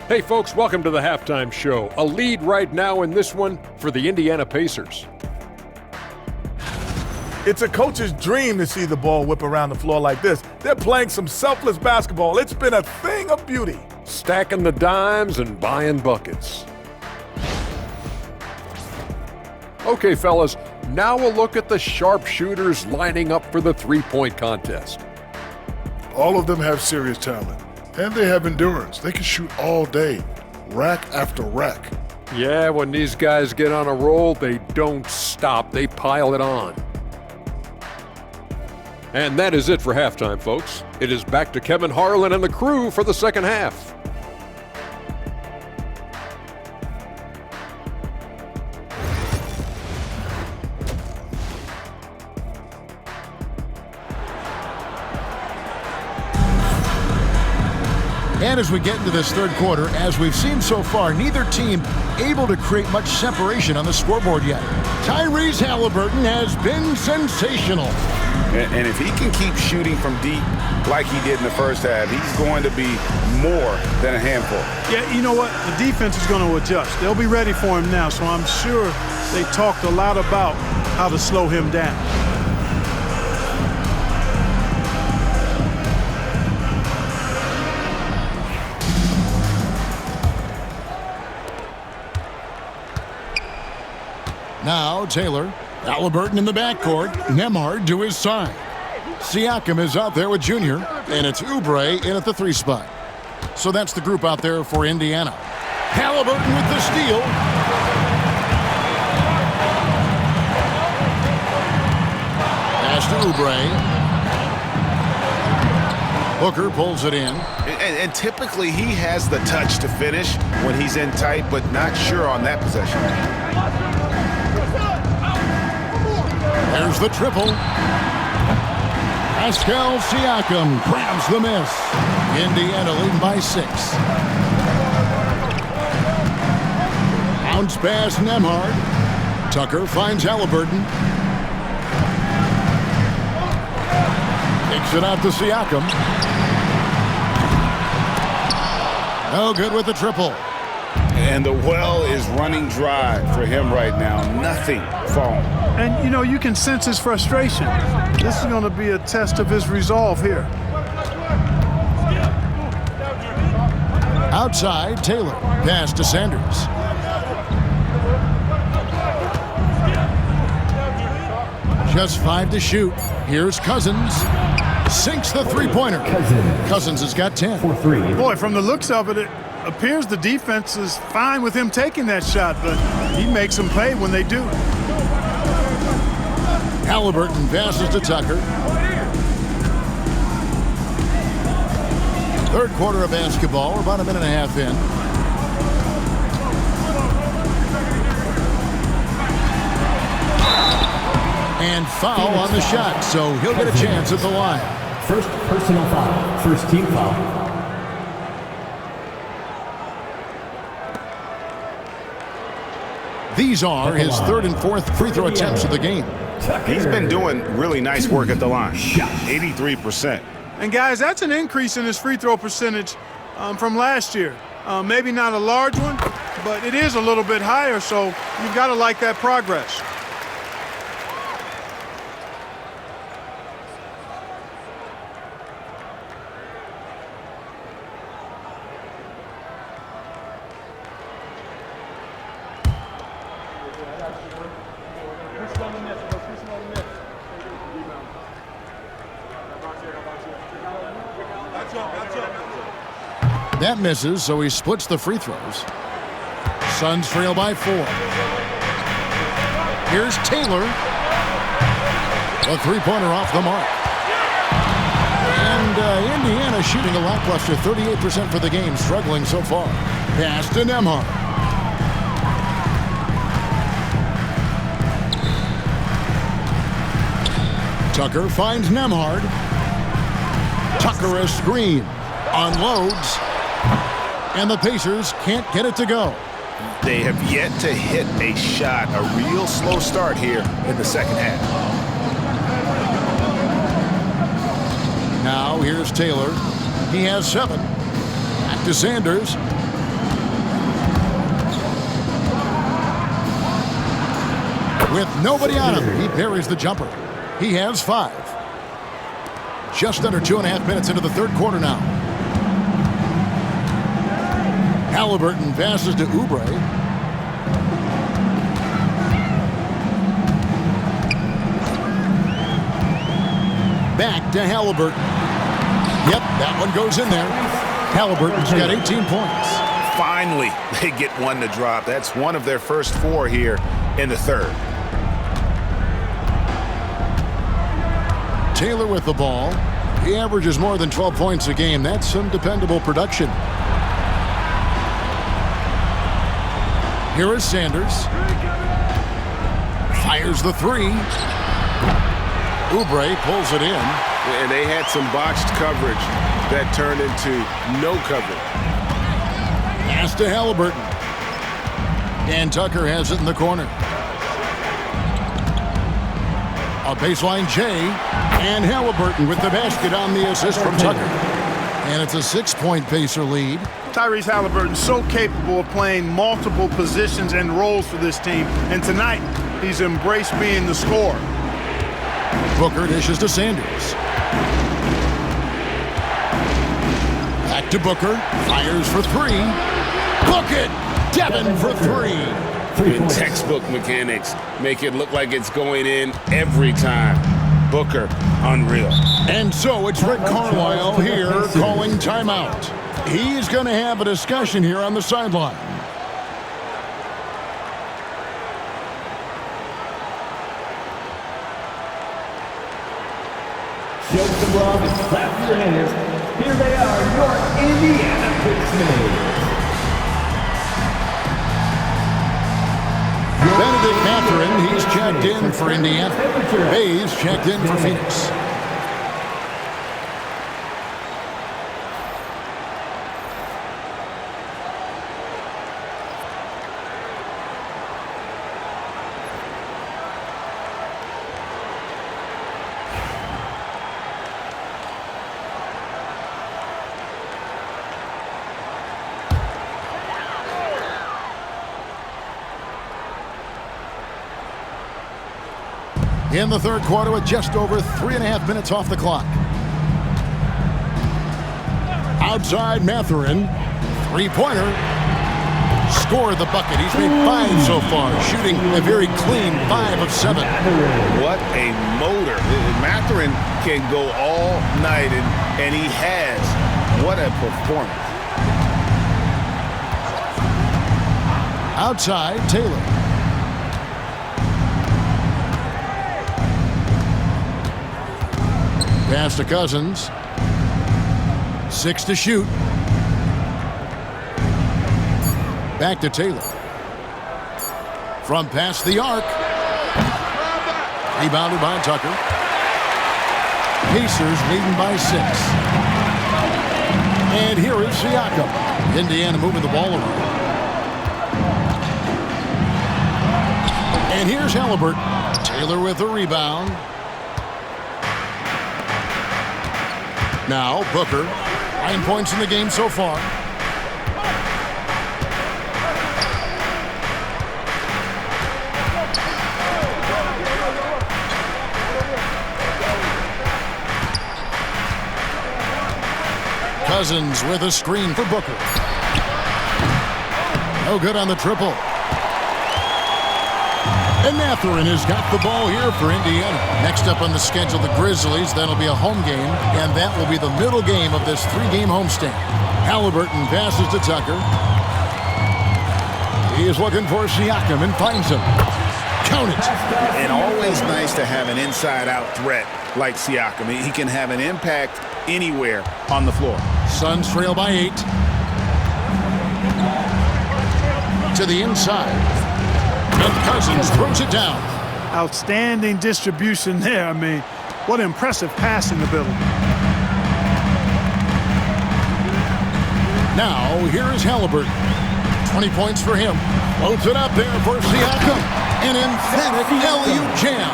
Hey folks, welcome to the halftime show. A lead right now in this one for the Indiana Pacers. It's a coach's dream to see the ball whip around the floor like this. They're playing some selfless basketball. It's been a thing of beauty. Stacking the dimes and buying buckets. Okay, fellas, now we'll look at the sharpshooters lining up for the three-point contest. All of them have serious talent. And they have endurance. They can shoot all day, rack after rack. Yeah, when these guys get on a roll, they don't stop. They pile it on. And that is it for halftime, folks. It is back to Kevin Harlan and the crew for the second half. And as we get into this third quarter, as we've seen so far, neither team able to create much separation on the scoreboard yet. Tyrese Halliburton has been sensational. And if he can keep shooting from deep like he did in the first half, he's going to be more than a handful. Yeah, you know what? The defense is going to adjust. They'll be ready for him now, so I'm sure they talked a lot about how to slow him down. Now Taylor, Halliburton in the backcourt, Nembhard to his side. Siakam is out there with Junior, and it's Oubre in at the 3 spot. So that's the group out there for Indiana. Halliburton with the steal. Pass to Oubre. Booker pulls it in. And typically he has the touch to finish when he's in tight, but not sure on that possession. There's the triple. Pascal Siakam grabs the miss. Indiana leading by 6. Bounce pass Nembhard. Tucker finds Halliburton. Takes it out to Siakam. No good with the triple. And the well is running dry for him right now. Nothing falling. And, you know, you can sense his frustration. This is going to be a test of his resolve here. Outside, Taylor. Pass to Sanders. Just 5 to shoot. Here's Cousins. Sinks the three-pointer. Cousins has got 10. Boy, from the looks of it, it appears the defense is fine with him taking that shot, but he makes them pay when they do. Halliburton passes to Tucker. Third quarter of basketball. We're about a minute and a half in. And foul on the shot, so he'll get a chance at the line. First personal foul. First team foul. These are his third and fourth free throw attempts of the game. He's been doing really nice work at the line. 83%. And guys, that's an increase in his free throw percentage from last year. Maybe not a large one, but it is a little bit higher, so you've got to like that progress. That misses, so he splits the free throws. Suns trail by 4. Here's Taylor. The three-pointer off the mark. And Indiana shooting a lackluster 38% for the game, struggling so far. Pass to Nembhard. Tucker finds Nembhard. Tucker a screen. Unloads. And the Pacers can't get it to go. They have yet to hit a shot, a real slow start here in the second half. Now here's Taylor. He has 7. Back to Sanders. With nobody on him, he buries the jumper. He has 5. Just under 2.5 minutes into the third quarter now. Halliburton passes to Oubre. Back to Halliburton. Yep, that one goes in there. Halliburton's got 18 points. Finally, they get one to drop. That's one of their first 4 here in the third. Taylor with the ball. He averages more than 12 points a game. That's some dependable production. Here is Sanders. Fires the 3. Oubre pulls it in. And they had some botched coverage that turned into no coverage. Pass to Halliburton. And Tucker has it in the corner. A baseline J. And Halliburton with the basket on the assist from Tucker. And it's a 6-point Pacer lead. Tyrese Halliburton so capable of playing multiple positions and roles for this team. And tonight, he's embraced being the scorer. Booker dishes to Sanders. Back to Booker. Fires for 3. Book it! Devin for 3. Good textbook mechanics. Make it look like it's going in every time. Booker, unreal. And so it's Rick Carlisle here calling timeout. He's going to have a discussion here on the sideline. Show some love and clap your hands. Here they are, your Indiana Pacers. Benedict Mathurin Johnson, he's checked in for Indiana. Hayes checked in for Phoenix. In the third quarter with just over 3.5 minutes off the clock. Outside Mathurin. Three-pointer. Scored the bucket. He's made 5 so far. Shooting a very clean 5 of 7. What a motor. Mathurin can go all night, and he has. What a performance. Outside Taylor. Pass to Cousins. 6 to shoot. Back to Taylor. From past the arc. Rebounded by Tucker. Pacers leading by 6. And here is Siakam. Indiana moving the ball around. And here's Halliburton. Taylor with the rebound. Now Booker. 9 points in the game so far. Cousins with a screen for Booker. No good on the triple. And Mathurin has got the ball here for Indiana. Next up on the schedule, the Grizzlies. That'll be a home game, and that will be the middle game of this 3-game homestand. Halliburton passes to Tucker. He is looking for Siakam and finds him. Count it. And always nice to have an inside-out threat like Siakam. He can have an impact anywhere on the floor. Suns trail by 8. To the inside. And Cousins throws it down. Outstanding distribution there. I mean, what impressive passing ability. Now, here is Halliburton. 20 points for him. Loads it up there for Siakam. An emphatic alley-oop jam.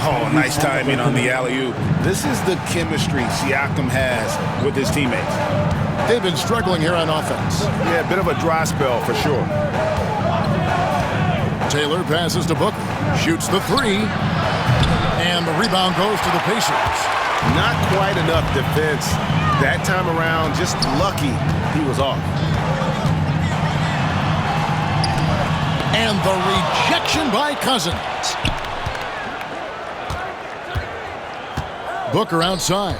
Oh, nice timing on the alley-oop. This is the chemistry Siakam has with his teammates. They've been struggling here on offense. Yeah, a bit of a dry spell for sure. Taylor passes to Booker. Shoots the 3. And the rebound goes to the Pacers. Not quite enough defense that time around. Just lucky he was off. And the rejection by Cousins. Booker outside.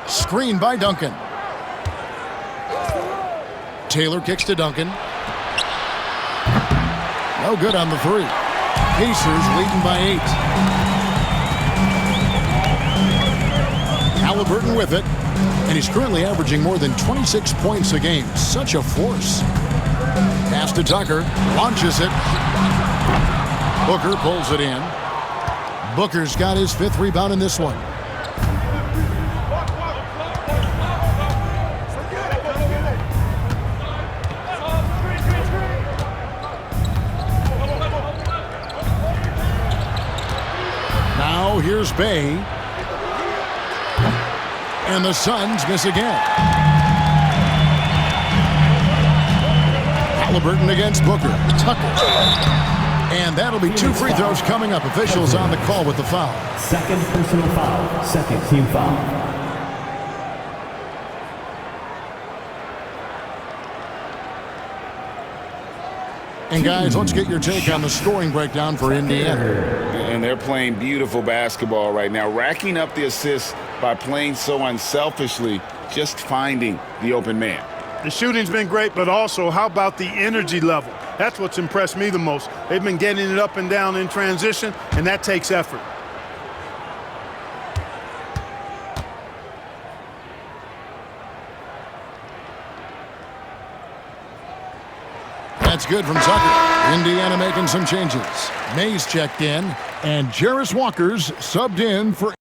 Screen by Duncan. Taylor kicks to Duncan. No good on the 3. Pacers leading by 8. Halliburton with it. And he's currently averaging more than 26 points a game. Such a force. Pass to Tucker. Launches it. Booker pulls it in. Booker's got his 5th rebound in this one. Now here's Bay. And the Suns miss again. Halliburton against Booker. Tucker. And that'll be 2 free throws coming up. Officials on the call with the foul. Second personal foul. Second team foul. And guys, let's get your take on the scoring breakdown for Indiana. And they're playing beautiful basketball right now, racking up the assists by playing so unselfishly, just finding the open man. The shooting's been great, but also how about the energy level? That's what's impressed me the most. They've been getting it up and down in transition, and that takes effort. That's good from Tucker. Indiana making some changes. Mays checked in, and Jarris Walker's subbed in for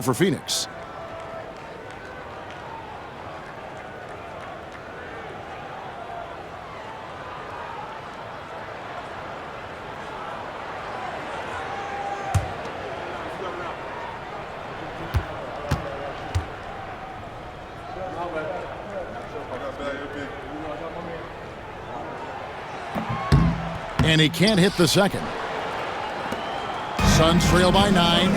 for Phoenix. And he can't hit the second. Suns trail by 9.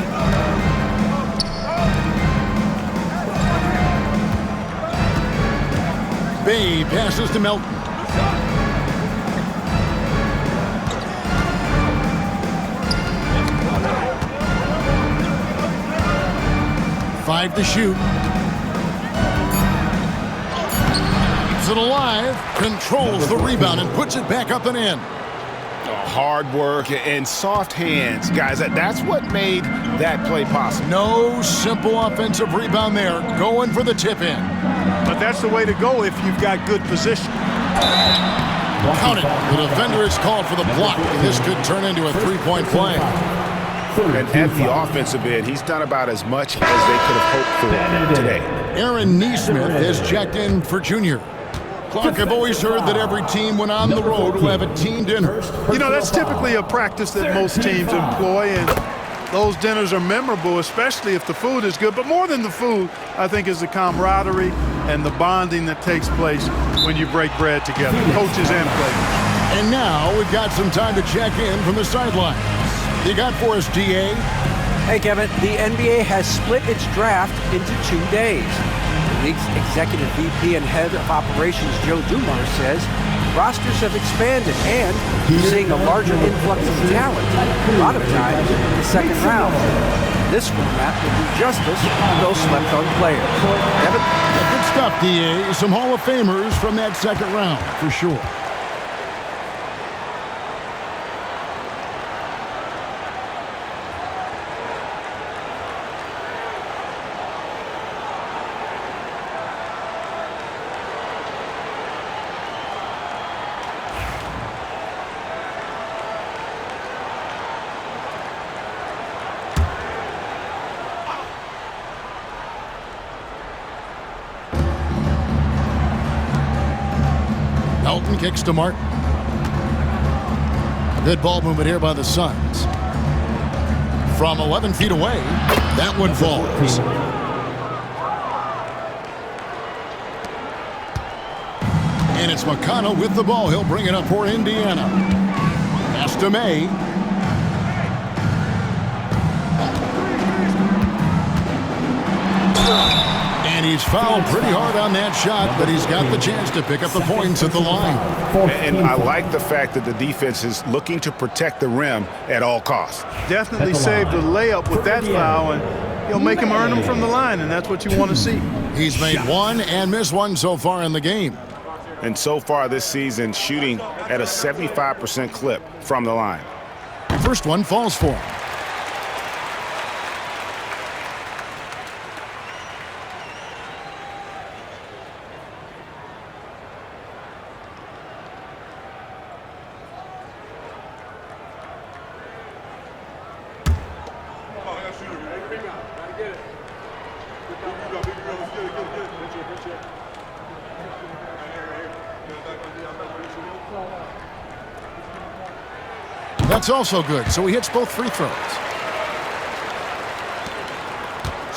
Bay passes to Melton. Five to shoot. Keeps it alive. Controls the rebound and puts it back up and in. Hard work and soft hands. Guys, that's what made that play possible. No simple offensive rebound there. Going for the tip in. But that's the way to go if you've got good position. Count it. The defender is called for the block. This could turn into a three-point play. And at the offensive end, he's done about as much as they could have hoped for today. Aaron Nesmith has checked in for Junior. Clark, I've always heard that every team when on the road will have a team dinner. You know, that's typically a practice that most teams employ, and those dinners are memorable, especially if the food is good. But more than the food, I think, is the camaraderie and the bonding that takes place when you break bread together, coaches and players. And now we've got some time to check in from the sidelines. You got for us, DA? Hey, Kevin, the NBA has split its draft into 2 days. The league's executive VP and head of operations, Joe Dumars, says rosters have expanded and you're seeing a larger influx of talent, a lot of times in the second round. This format will do justice to those slept-on players. Kevin? Good stuff, DA. Some Hall of Famers from that second round, for sure. Melton kicks to Martin. Good ball movement here by the Suns. From 11 feet away, that one falls. And it's McConnell with the ball. He'll bring it up for Indiana. Pass to May. And he's fouled pretty hard on that shot, but he's got the chance to pick up the points at the line. And I like the fact that the defense is looking to protect the rim at all costs. Definitely saved a layup with that foul, and he'll make him earn them from the line, and that's what you want to see. He's made one and missed one so far in the game. And so far this season, shooting at a 75% clip from the line. First one falls for him. That's also good, so he hits both free throws.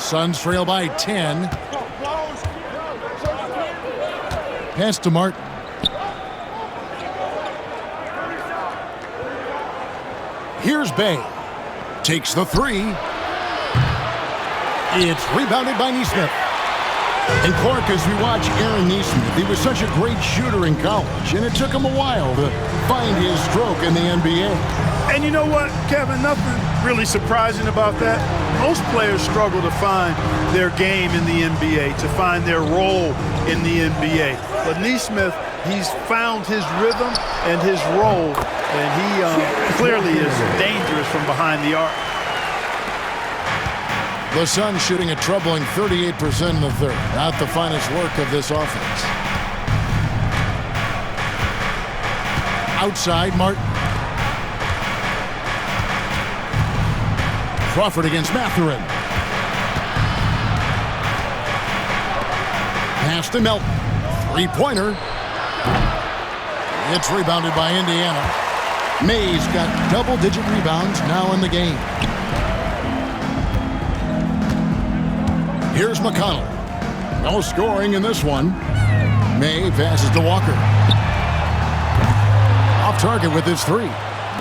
Suns trail by 10. Pass to Martin. Here's Bay. Takes the three. It's rebounded by Nesmith. And Clark, as we watch Aaron Nesmith, he was such a great shooter in college, and it took him a while to find his stroke in the NBA. And you know what, Kevin, nothing really surprising about that. Most players struggle to find their game in the NBA, to find their role in the NBA. But Nesmith, he's found his rhythm and his role, and he clearly is dangerous from behind the arc. The Suns shooting a troubling 38% in the third. Not the finest work of this offense. Outside, Martin. Crawford against Mathurin. Pass to Melton. Three-pointer. It's rebounded by Indiana. May's got double-digit rebounds now in the game. Here's McConnell. No scoring in this one. May passes to Walker. Off target with his three.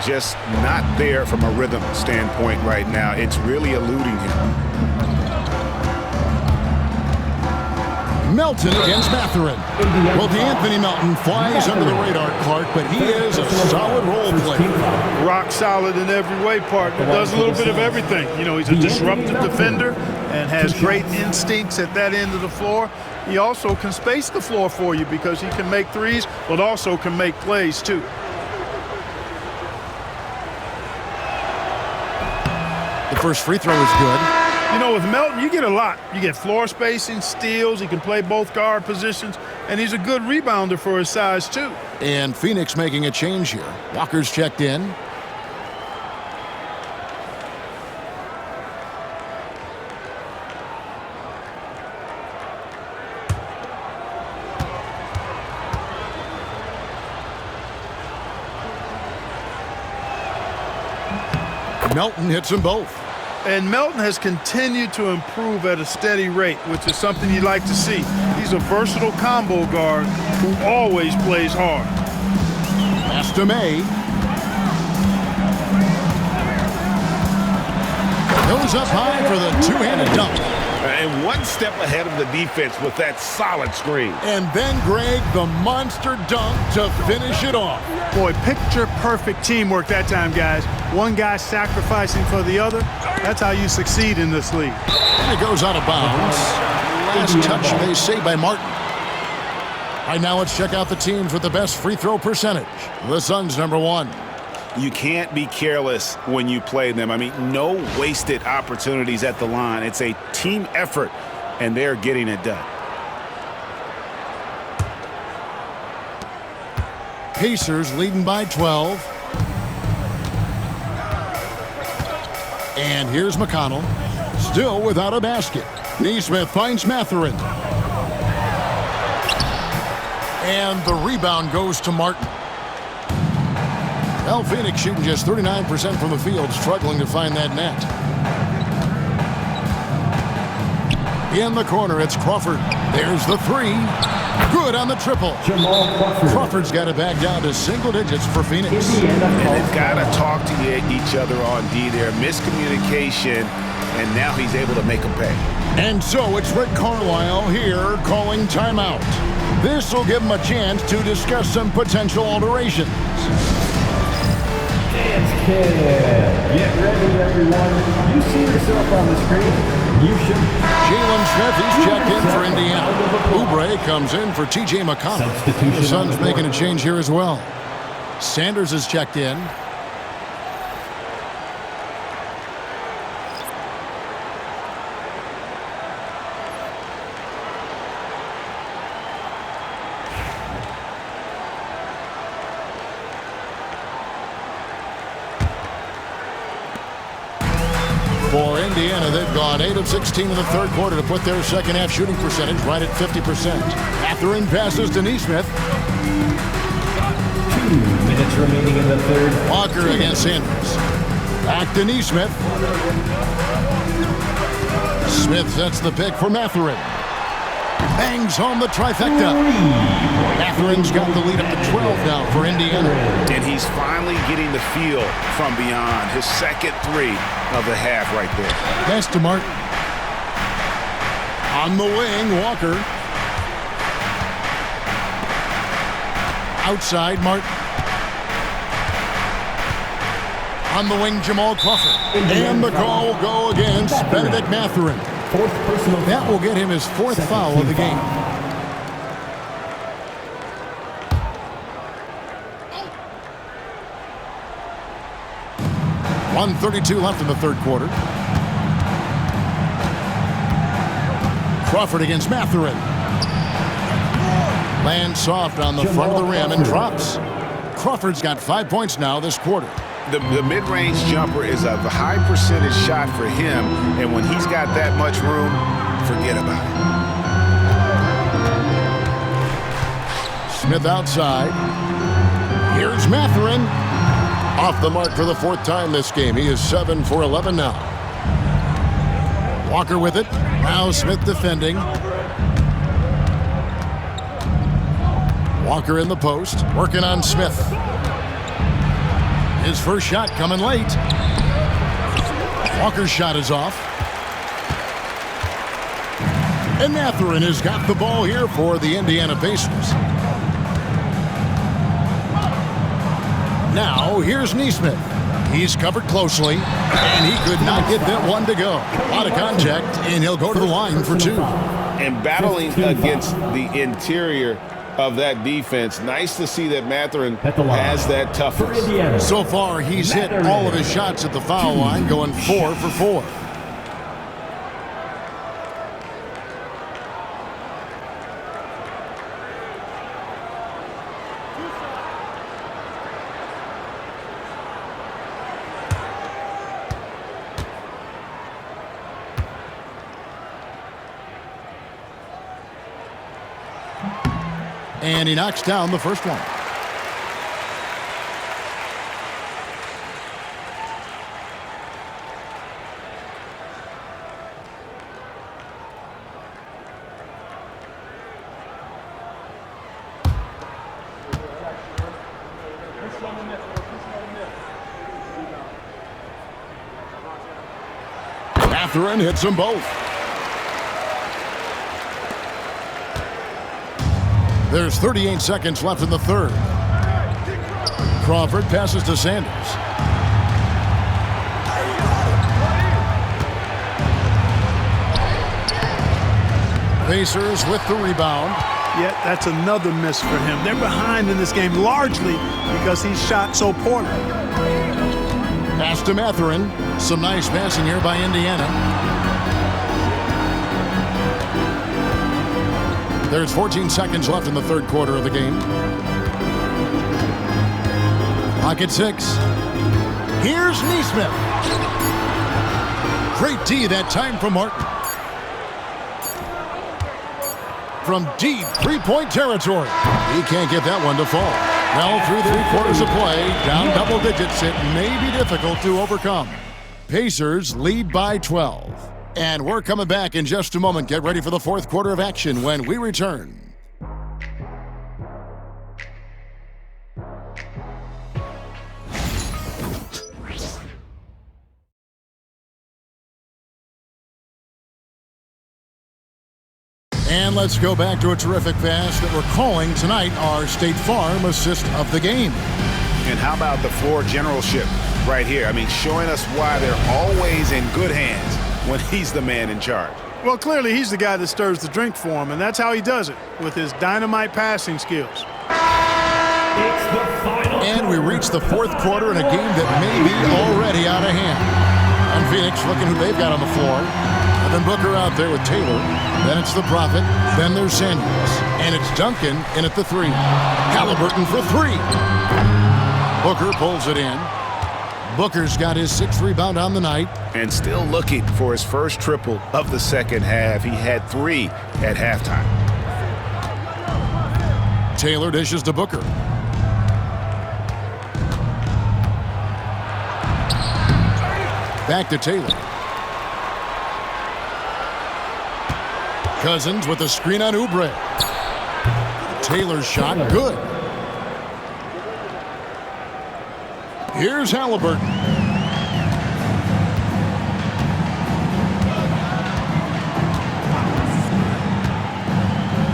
Just not there from a rhythm standpoint right now. It's really eluding him. Melton against Mathurin. Well, DeAnthony Melton flies under the radar, Clark, but he is a solid role player. Rock solid in every way, partner. Does a little bit of everything. You know, he's a disruptive defender and has great instincts at that end of the floor. He also can space the floor for you because he can make threes, but also can make plays, too. The first free throw is good. You know, with Melton, you get a lot. You get floor spacing, steals. He can play both guard positions, and he's a good rebounder for his size, too. And Phoenix making a change here. Walker's checked in. Melton hits them both. And Melton has continued to improve at a steady rate, which is something you like to see. He's a versatile combo guard who always plays hard. Pass to May. Goes up high for the two-handed dunk. And one step ahead of the defense with that solid screen. And then, Greg, the monster dunk to finish it off. Boy, picture-perfect teamwork that time, guys. One guy sacrificing for the other. That's how you succeed in this league. And it goes out of bounds. Last touch, they say, by Martin. Right now, let's check out the teams with the best free throw percentage. The Suns, number one. You can't be careless when you play them. I mean, no wasted opportunities at the line. It's a team effort, and they're getting it done. Pacers leading by 12. And here's McConnell, still without a basket. Neesmith finds Mathurin. And the rebound goes to Martin. Well, Phoenix shooting just 39% from the field, struggling to find that net. In the corner, it's Crawford. There's the three. Good on the triple. Crawford's got it back down to single digits for Phoenix. And they've got to talk to each other on D there. Miscommunication, and now he's able to make them pay. And so it's Rick Carlisle here calling timeout. This will give him a chance to discuss some potential alterations. Get ready, everyone. You see yourself on the screen. You should. Jalen Smith, he's checked in for Indiana. Oubre comes in for T.J. McConnell. The Suns making a change here as well. Sanders is checked in. For Indiana, they've gone 8 of 16 in the third quarter to put their second half shooting percentage right at 50%. Mathurin passes to Neesmith. 2 minutes remaining in the third. Walker against Sanders. Back to Neesmith. Smith sets the pick for Mathurin. Bangs home the trifecta. Mathurin's got the lead up to 12 now for Indiana. And he's finally getting the feel from beyond. His second three of the half right there. Pass to Martin. On the wing, Walker. Outside, Martin. On the wing, Jamal Crawford. And the call will go against Benedict Mathurin. That will get him his fourth foul of the game. .132 left in the third quarter. Crawford against Mathurin. Lands soft on the front of the rim and drops. Crawford's got 5 points now this quarter. The mid-range jumper is a high percentage shot for him, and when he's got that much room, forget about it. Smith outside. Here's Mathurin. Off the mark for the 4th time this game. He is 7 for 11 now. Walker with it. Now Smith defending. Walker in the post, working on Smith. His first shot coming late. Walker's shot is off. And Mathurin has got the ball here for the Indiana Pacers. Now, here's Nesmith. He's covered closely, and he could not get that one to go. A lot of contact, and he'll go to the line for 2. And battling against the interior of that defense, nice to see that Mathurin has that toughness. So far, he's hit all of his shots at the foul line, going 4 for 4. And he knocks down the first one. Mathurin hits them both. There's 38 seconds left in the 3rd. Crawford passes to Sanders. Pacers with the rebound. Yeah, that's another miss for him. They're behind in this game largely because he shot so poorly. Pass to Mathurin. Some nice passing here by Indiana. There's 14 seconds left in the 3rd quarter of the game. Clock at 6. Here's Nesmith. Great D that time from Martin. From deep 3-point territory. He can't get that one to fall. Well, through 3 quarters of play, down double digits, it may be difficult to overcome. Pacers lead by 12. And we're coming back in just a moment. Get ready for the 4th quarter of action when we return. And let's go back to a terrific pass that we're calling tonight our State Farm assist of the game. And how about the floor generalship right here? I mean, showing us why they're always in good hands when he's the man in charge. Well, clearly he's the guy that stirs the drink for him, and that's how he does it, with his dynamite passing skills. And we reach the 4th quarter in a game that may be already out of hand. And Phoenix looking who they've got on the floor. And then Booker out there with Taylor. Then it's the Prophet. Then there's Sanders. And it's Duncan in at the 3. Halliburton for 3. Booker pulls it in. Booker's got his 6th rebound on the night. And still looking for his first triple of the 2nd half. He had 3 at halftime. Taylor dishes to Booker. Back to Taylor. Cousins with a screen on Oubre. Taylor's shot, good. Here's Halliburton.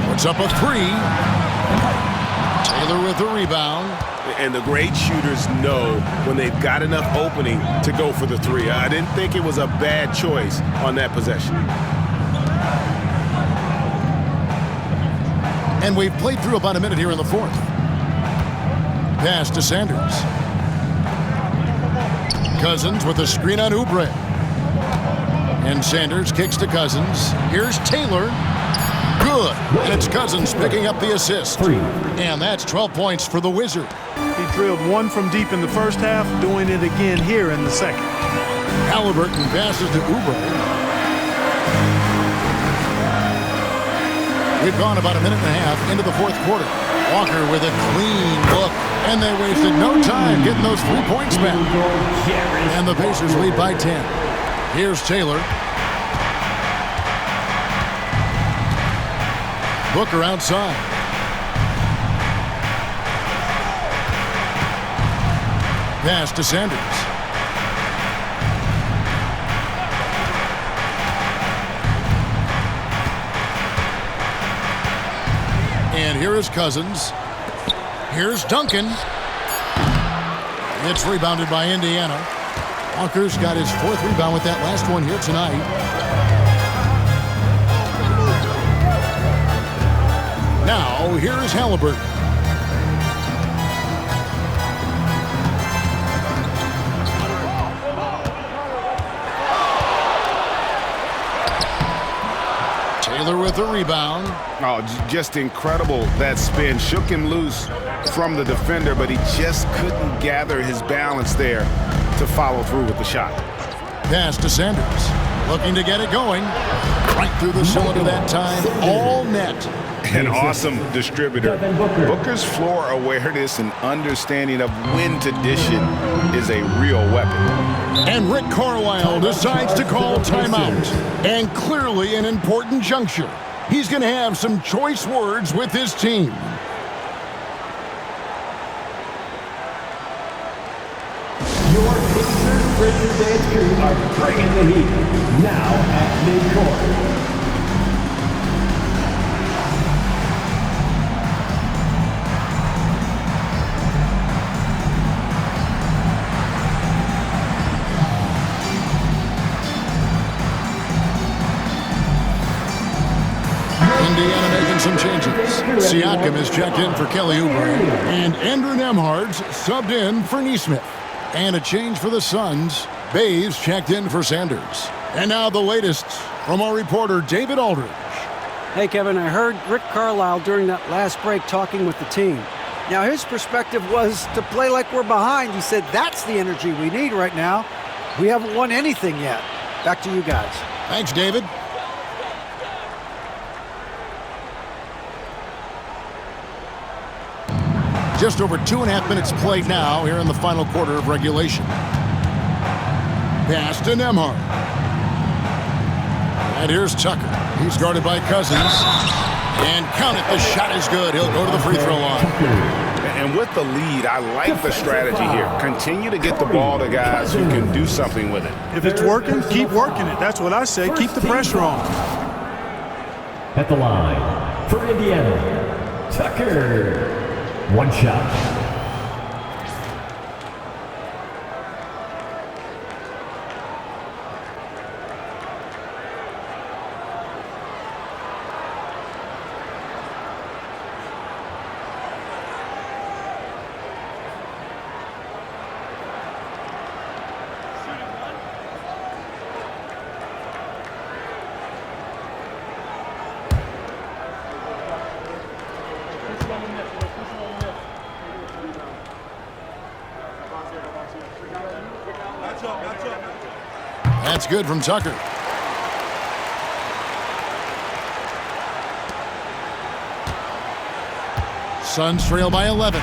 Puts up a 3. Taylor with the rebound. And the great shooters know when they've got enough opening to go for the 3. I didn't think it was a bad choice on that possession. And we've played through about a minute here in the 4th. Pass to Sanders. Cousins with a screen on Oubre. And Sanders kicks to Cousins. Here's Taylor. Good. And it's Cousins picking up the assist. And that's 12 points for the Wizard. He drilled 1 from deep in the first half, doing it again here in the 2nd. Halliburton passes to Oubre. We've gone about a minute and a half into the 4th quarter. Walker with a clean look, and they wasted no time getting those 3 points back. And the Pacers lead by 10. Here's Taylor. Booker outside. Pass to Sanders. And here is Cousins. Here's Duncan. It's rebounded by Indiana. Walker's got his 4th rebound with that last one here tonight. Now, here is Halliburton. Taylor with a rebound. Oh, just incredible. That spin shook him loose from the defender, but he just couldn't gather his balance there to follow through with the shot. Pass to Sanders. Looking to get it going. Right through the cylinder that time. All net. An awesome distributor. Booker's floor awareness and understanding of when to dish it is a real weapon. And Rick Carlisle decides to call timeout. And clearly an important juncture. He's going to have some choice words with his team. Your Pacers Ranger Dance crew are bringing the heat. Now at midcourt. Indiana making some changes. Siakam is checked in for Kelly Oubre. And Andrew Nembhard's subbed in for Nesmith. And a change for the Suns. Bays checked in for Sanders. And now the latest from our reporter, David Aldridge. Hey, Kevin, I heard Rick Carlisle during that last break talking with the team. Now, his perspective was to play like we're behind. He said that's the energy we need right now. We haven't won anything yet. Back to you guys. Thanks, David. Just over 2.5 minutes played now here in the final quarter of regulation. Pass to Nembhard. And here's Tucker. He's guarded by Cousins. And count it, the shot is good. He'll go to the free throw line. And with the lead, I like the strategy here. Continue to get the ball to guys who can do something with it. If it's working, keep working it. That's what I say. Keep the pressure on. At the line for Indiana, Tucker. One shot. That's good from Tucker. Suns trail by 11.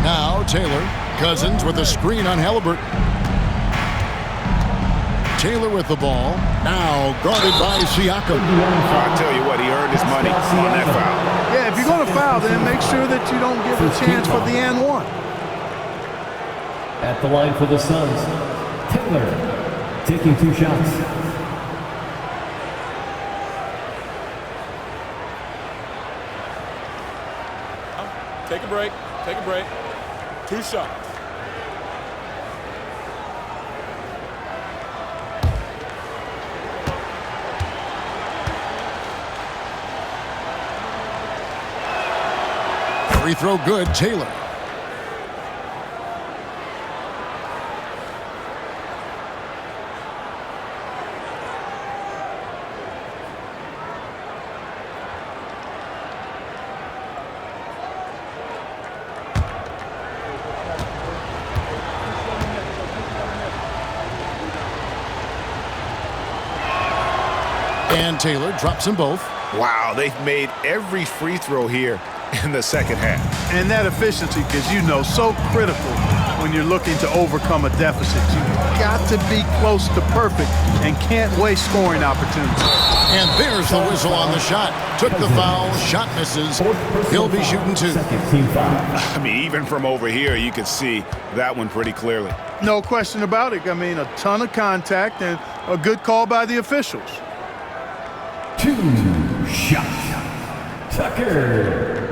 Now Taylor. Cousins with a screen on Halliburton. Taylor with the ball. Now guarded by Siakam. I tell you what, he earned his money on that foul. Yeah, if you're going to foul, then make sure that you don't give a chance for the and one. At the line for the Suns, Taylor taking 2 shots. Take a break. Take a break. 2 shots. Free throw good, Taylor. And Taylor drops them both. Wow, they've made every free throw here in the second half. And that efficiency, because you know, so critical when you're looking to overcome a deficit. You've got to be close to perfect and can't waste scoring opportunities. And there's the whistle on the shot. Took the foul, shot misses. He'll be shooting 2. I mean, even from over here, you could see that one pretty clearly. No question about it. I mean, a ton of contact and a good call by the officials. 2 shot. Tucker.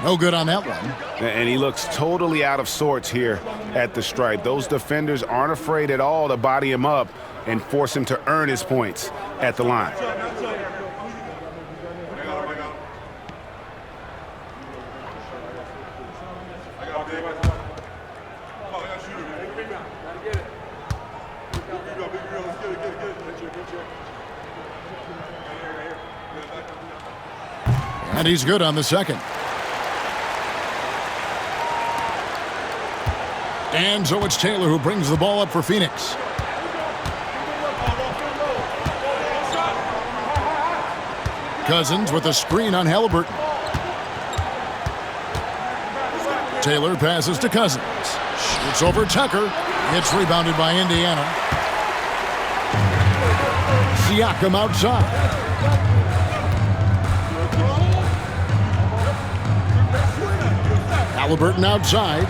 No good on that one. And he looks totally out of sorts here at the stripe. Those defenders aren't afraid at all to body him up and force him to earn his points at the line. And he's good on the second. And so it's Taylor who brings the ball up for Phoenix. Cousins with a screen on Halliburton. Taylor passes to Cousins. Shoots over Tucker. It's rebounded by Indiana. Siakam outside. Halliburton outside.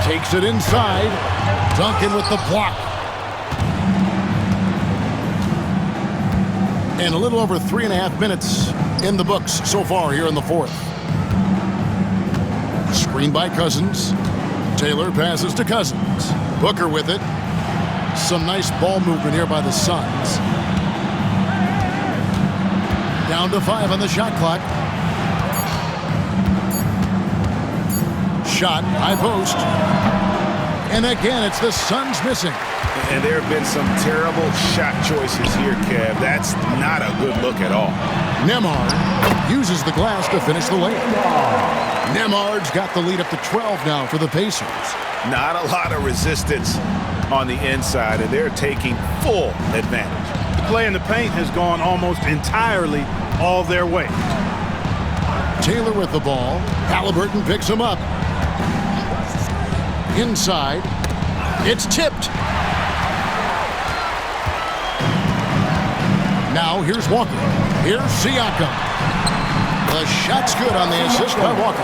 Takes it inside. Duncan with the block. And a little over 3.5 minutes in the books so far here in the fourth. Screen by Cousins. Taylor passes to Cousins. Booker with it. Some nice ball movement here by the Suns. Down to 5 on the shot clock. Shot, high post. And again, it's the Suns missing. And there have been some terrible shot choices here, Kev. That's not a good look at all. Nembhard uses the glass to finish the layup. Nembhard's got the lead up to 12 now for the Pacers. Not a lot of resistance on the inside, and they're taking full advantage. The play in the paint has gone almost entirely all their way. Taylor with the ball. Halliburton picks him up. Inside. It's tipped. Now here's Walker. Here's Siakam. The shot's good on the assist by Walker.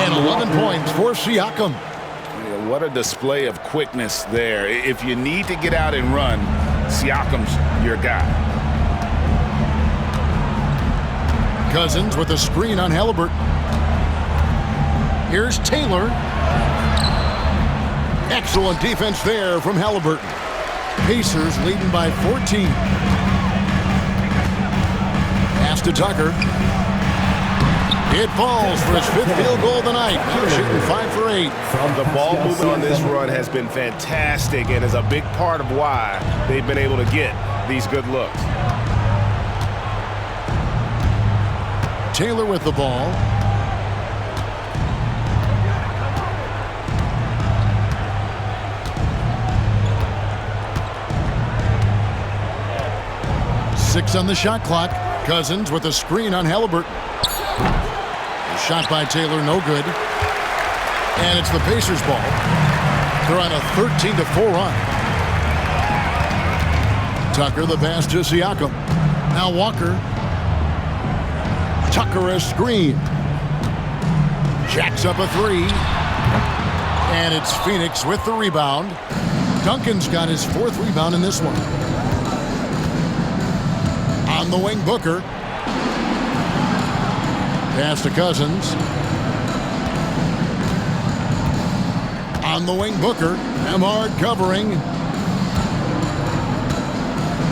And 11 points for Siakam. Yeah, what a display of quickness there. If you need to get out and run, Siakam's your guy. Cousins with a screen on Halliburton. Here's Taylor. Excellent defense there from Halliburton. Pacers leading by 14. Pass to Tucker. It falls for his 5th field goal of the night. Now shooting 5 for 8. The ball movement on this run has been fantastic and is a big part of why they've been able to get these good looks. Taylor with the ball. Six on the shot clock. Cousins with a screen on Halliburton. A shot by Taylor, no good. And it's the Pacers ball. They're on a 13-4 run. Tucker the pass to Siakam. Now Walker. Tucker a screen. Jacks up a 3. And it's Phoenix with the rebound. Duncan's got his 4th rebound in this one. On the wing, Booker. Pass to Cousins. On the wing, Booker. Nembhard covering.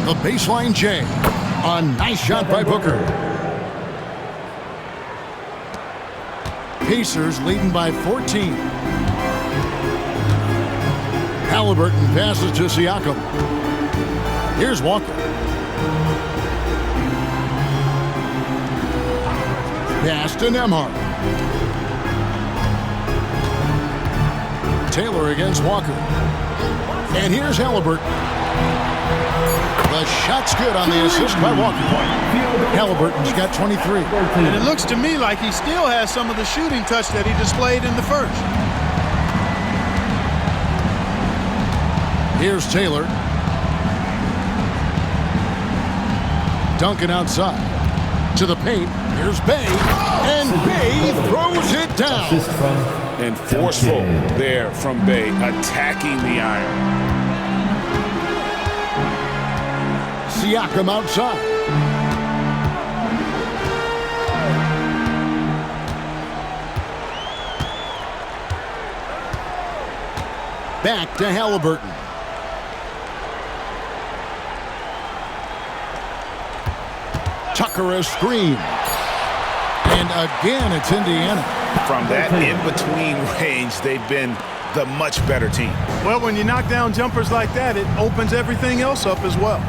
The baseline J. A nice shot by Booker. Pacers leading by 14. Halliburton passes to Siakam. Here's Walker. Pass to Nembhard. Taylor against Walker. And here's Halliburton. The shot's good on the assist by Walker. Halliburton's got 23. And it looks to me like he still has some of the shooting touch that he displayed in the first. Here's Taylor. Duncan outside. To the paint. Here's Bey. And Bey throws it down. And forceful there from Bey, attacking the iron. Siakam outside. Back to Halliburton. Tucker a screen. And again, it's Indiana. From that in-between range, they've been the much better team. Well, when you knock down jumpers like that, it opens everything else up as well.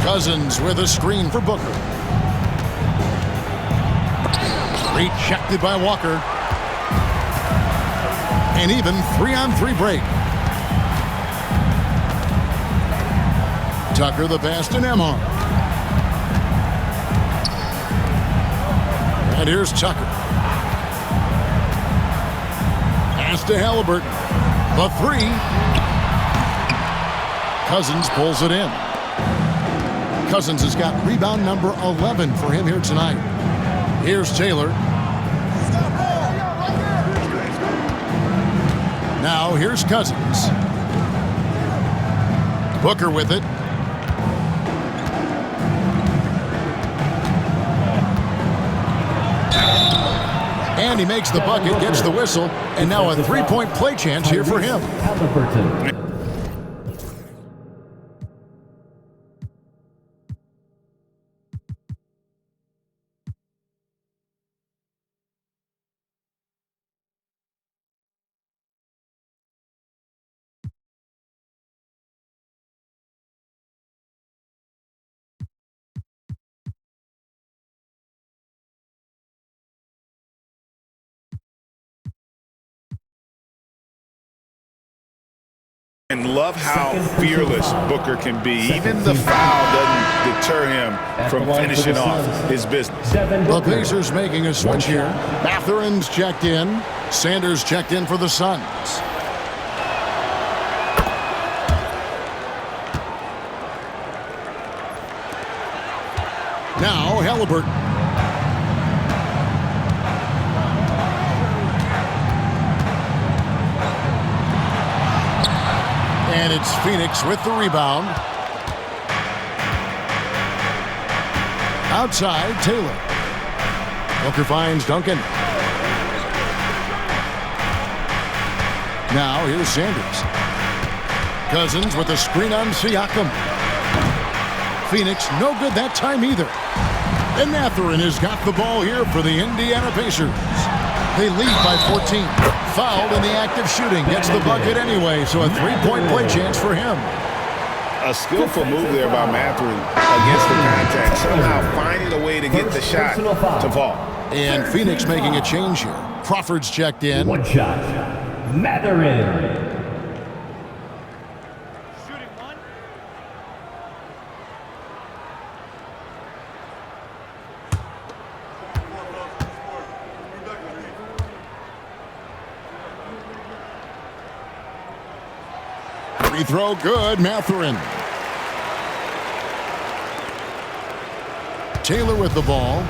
Cousins with a screen for Booker. Rejected by Walker. And even 3-on-3 break. Tucker the pass to Nembhard. And here's Tucker. Pass to Halliburton. The three. Cousins pulls it in. Cousins has got rebound number 11 for him here tonight. Here's Taylor. Now here's Cousins. Booker with it. And he makes the bucket, gets the whistle, and now a three-point play chance here for him. And love how fearless Booker can be. Even the foul doesn't deter him from finishing off his business. The Pacers making a switch here. Mathurin's checked in. Sanders checked in for the Suns. Now Halliburton. And it's Phoenix with the rebound. Outside, Taylor. Booker finds Duncan. Now here's Sanders. Cousins with a screen on Siakam. Phoenix no good that time either. And Mathurin has got the ball here for the Indiana Pacers. They lead by 14. Fouled in the act of shooting. Gets the bucket anyway, so a three-point play chance for him. A skillful move there by Mathurin against the contact. Somehow finding a way to get the shot to fall. And Phoenix making a change here. Crawford's checked in. One shot. Mathurin. Free throw good, Mathurin. Taylor with the ball.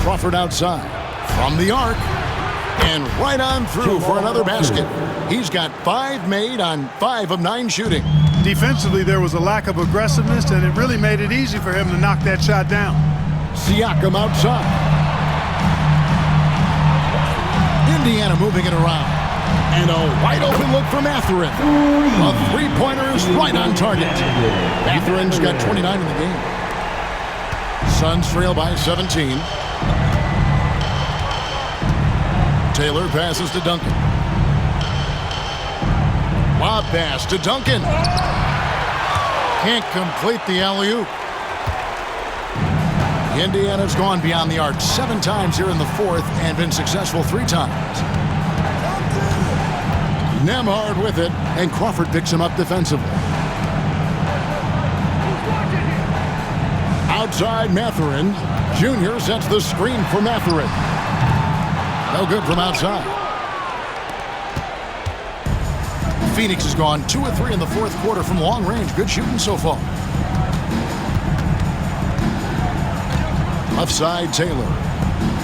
Crawford outside. From the arc. And right on through for another basket. He's got 5 made on 5 of 9 shooting. Defensively, there was a lack of aggressiveness, and it really made it easy for him to knock that shot down. Siakam outside. Indiana moving it around. And a wide open look for Mathurin. A three-pointer is right on target. Mathurin's got 29 in the game. Suns trail by 17. Taylor passes to Duncan. Lob pass to Duncan. Can't complete the alley-oop. Indiana's gone beyond the arc 7 times here in the fourth and been successful 3 times. Nembhard with it, and Crawford picks him up defensively. Outside Mathurin. Junior sets the screen for Mathurin. No good from outside. Phoenix has gone 2 of 3 in the fourth quarter from long range. Good shooting so far. Left side, Taylor.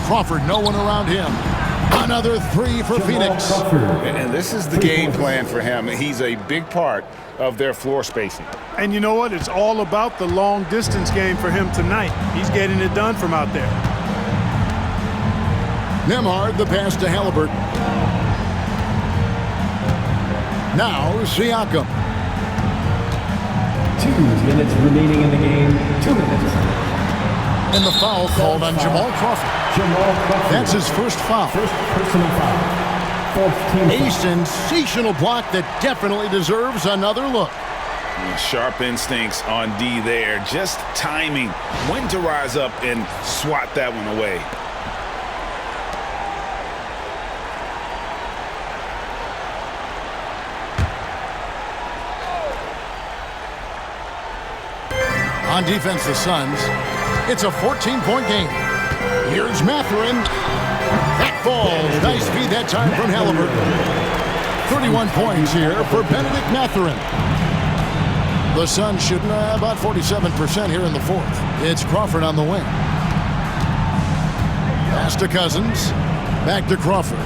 Crawford, no one around him. Another 3 for Phoenix. And this is the game plan for him. He's a big part of their floor spacing. And you know what? It's all about the long distance game for him tonight. He's getting it done from out there. Nembhard, the pass to Halliburton. Now Siakam. 2 minutes remaining in the game. 2 minutes. And the foul called on Jamal Crawford. That's his first foul. First personal foul. A sensational block that definitely deserves another look. Sharp instincts on D there. Just timing when to rise up and swat that one away. On defense, the Suns. It's a 14-point game. Here's Mathurin. That falls. Nice feed that time from Halliburton. 31 points here for Benedict Mathurin. The Suns shooting about 47% here in the fourth. It's Crawford on the wing. Pass to Cousins. Back to Crawford.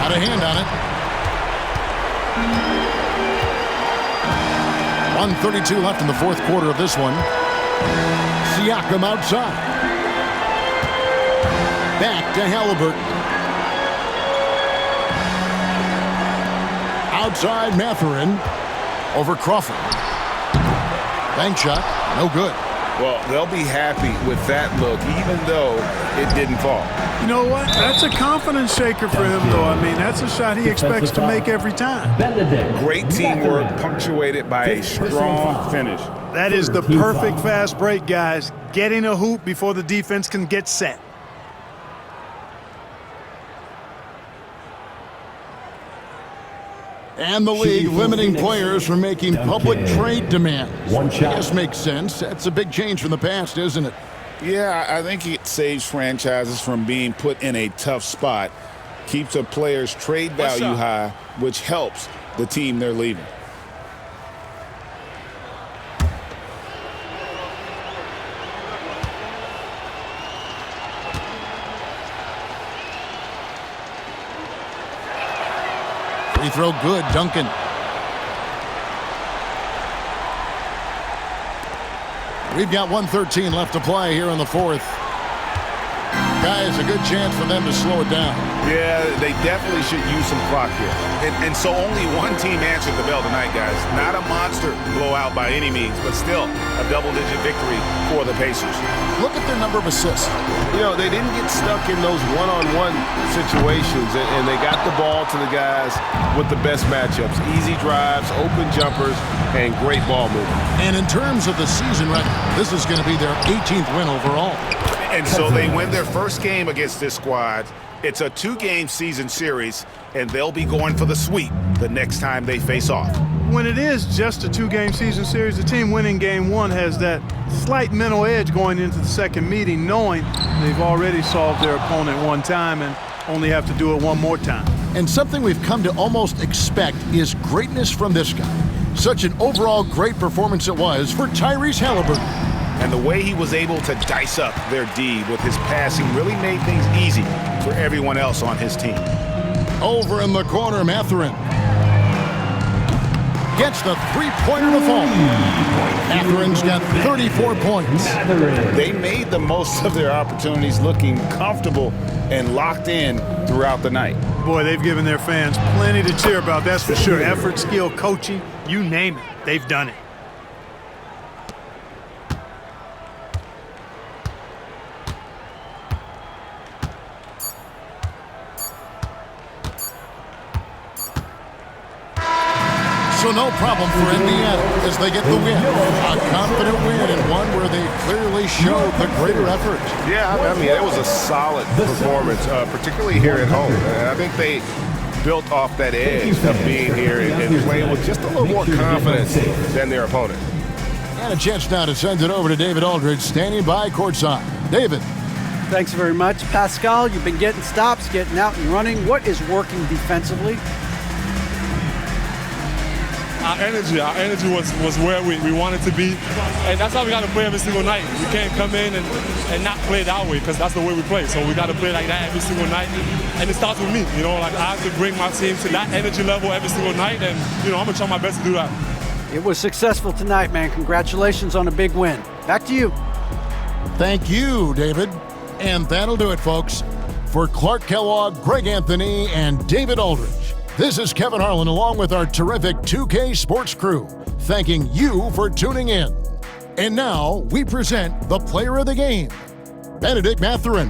Got a hand on it. 1:32 left in the fourth quarter of this one. Siakam outside. Back to Halliburton. Outside Mathurin. Over Crawford. Bank shot. No good. Well, they'll be happy with that look, even though it didn't fall. You know what? That's a confidence shaker for him, though. I mean, that's a shot he expects to make every time. Great teamwork punctuated by a strong finish. That is the perfect fast break, guys. Getting a hoop before the defense can get set. And the league limiting players from making public trade demands. This makes sense. That's a big change from the past, isn't it? Yeah, I think it saves franchises from being put in a tough spot. Keeps a player's trade value high, which helps the team they're leaving. Free throw good, Duncan. We've got 1:13 left to play here in the fourth. Guys, a good chance for them to slow it down. Yeah, they definitely should use some clock here. And so only one team answered the bell tonight, guys. Not a monster blowout by any means, but still a double-digit victory for the Pacers. Look at their number of assists. You know, they didn't get stuck in those one-on-one situations, and they got the ball to the guys with the best matchups. Easy drives, open jumpers, and great ball movement. And in terms of the season record, this is going to be their 18th win overall. And so they win their first game against this squad. It's a 2-game season series, and they'll be going for the sweep the next time they face off. When it is just a 2-game season series, the team winning game 1 has that slight mental edge going into the second meeting, knowing they've already solved their opponent one time and only have to do it one more time. And something we've come to almost expect is greatness from this guy. Such an overall great performance it was for Tyrese Halliburton. And the way he was able to dice up their D with his passing really made things easy for everyone else on his team. Over in the corner, Mathurin. gets the three-pointer to fall. Matherin's got 34 points. They made the most of their opportunities, looking comfortable and locked in throughout the night. Boy, they've given their fans plenty to cheer about, that's for sure. Effort, skill, coaching, you name it, they've done it. So no problem for Indiana as they get the win. A confident win and one where they clearly showed the greater effort. Yeah, I mean, it was a solid performance, particularly here at home. I think they built off that edge of being here and playing with just a little more confidence than their opponent. And a chance now to send it over to David Aldridge, standing by courtside. David. Thanks very much. Pascal, you've been getting stops, getting out and running. What is working defensively? Our energy was where we wanted to be, and that's how we got to play every single night. We can't come in and not play that way, because that's the way we play. So we got to play like that every single night, and it starts with me. You know, like I have to bring my team to that energy level every single night, and you know I'm gonna try my best to do that. It was successful tonight, man. Congratulations on a big win. Back to you. Thank you, David. And that'll do it, folks. For Clark Kellogg, Greg Anthony, and David Aldridge, this is Kevin Harlan along with our terrific 2K Sports crew, thanking you for tuning in. And now we present the player of the game, Bennedict Mathurin.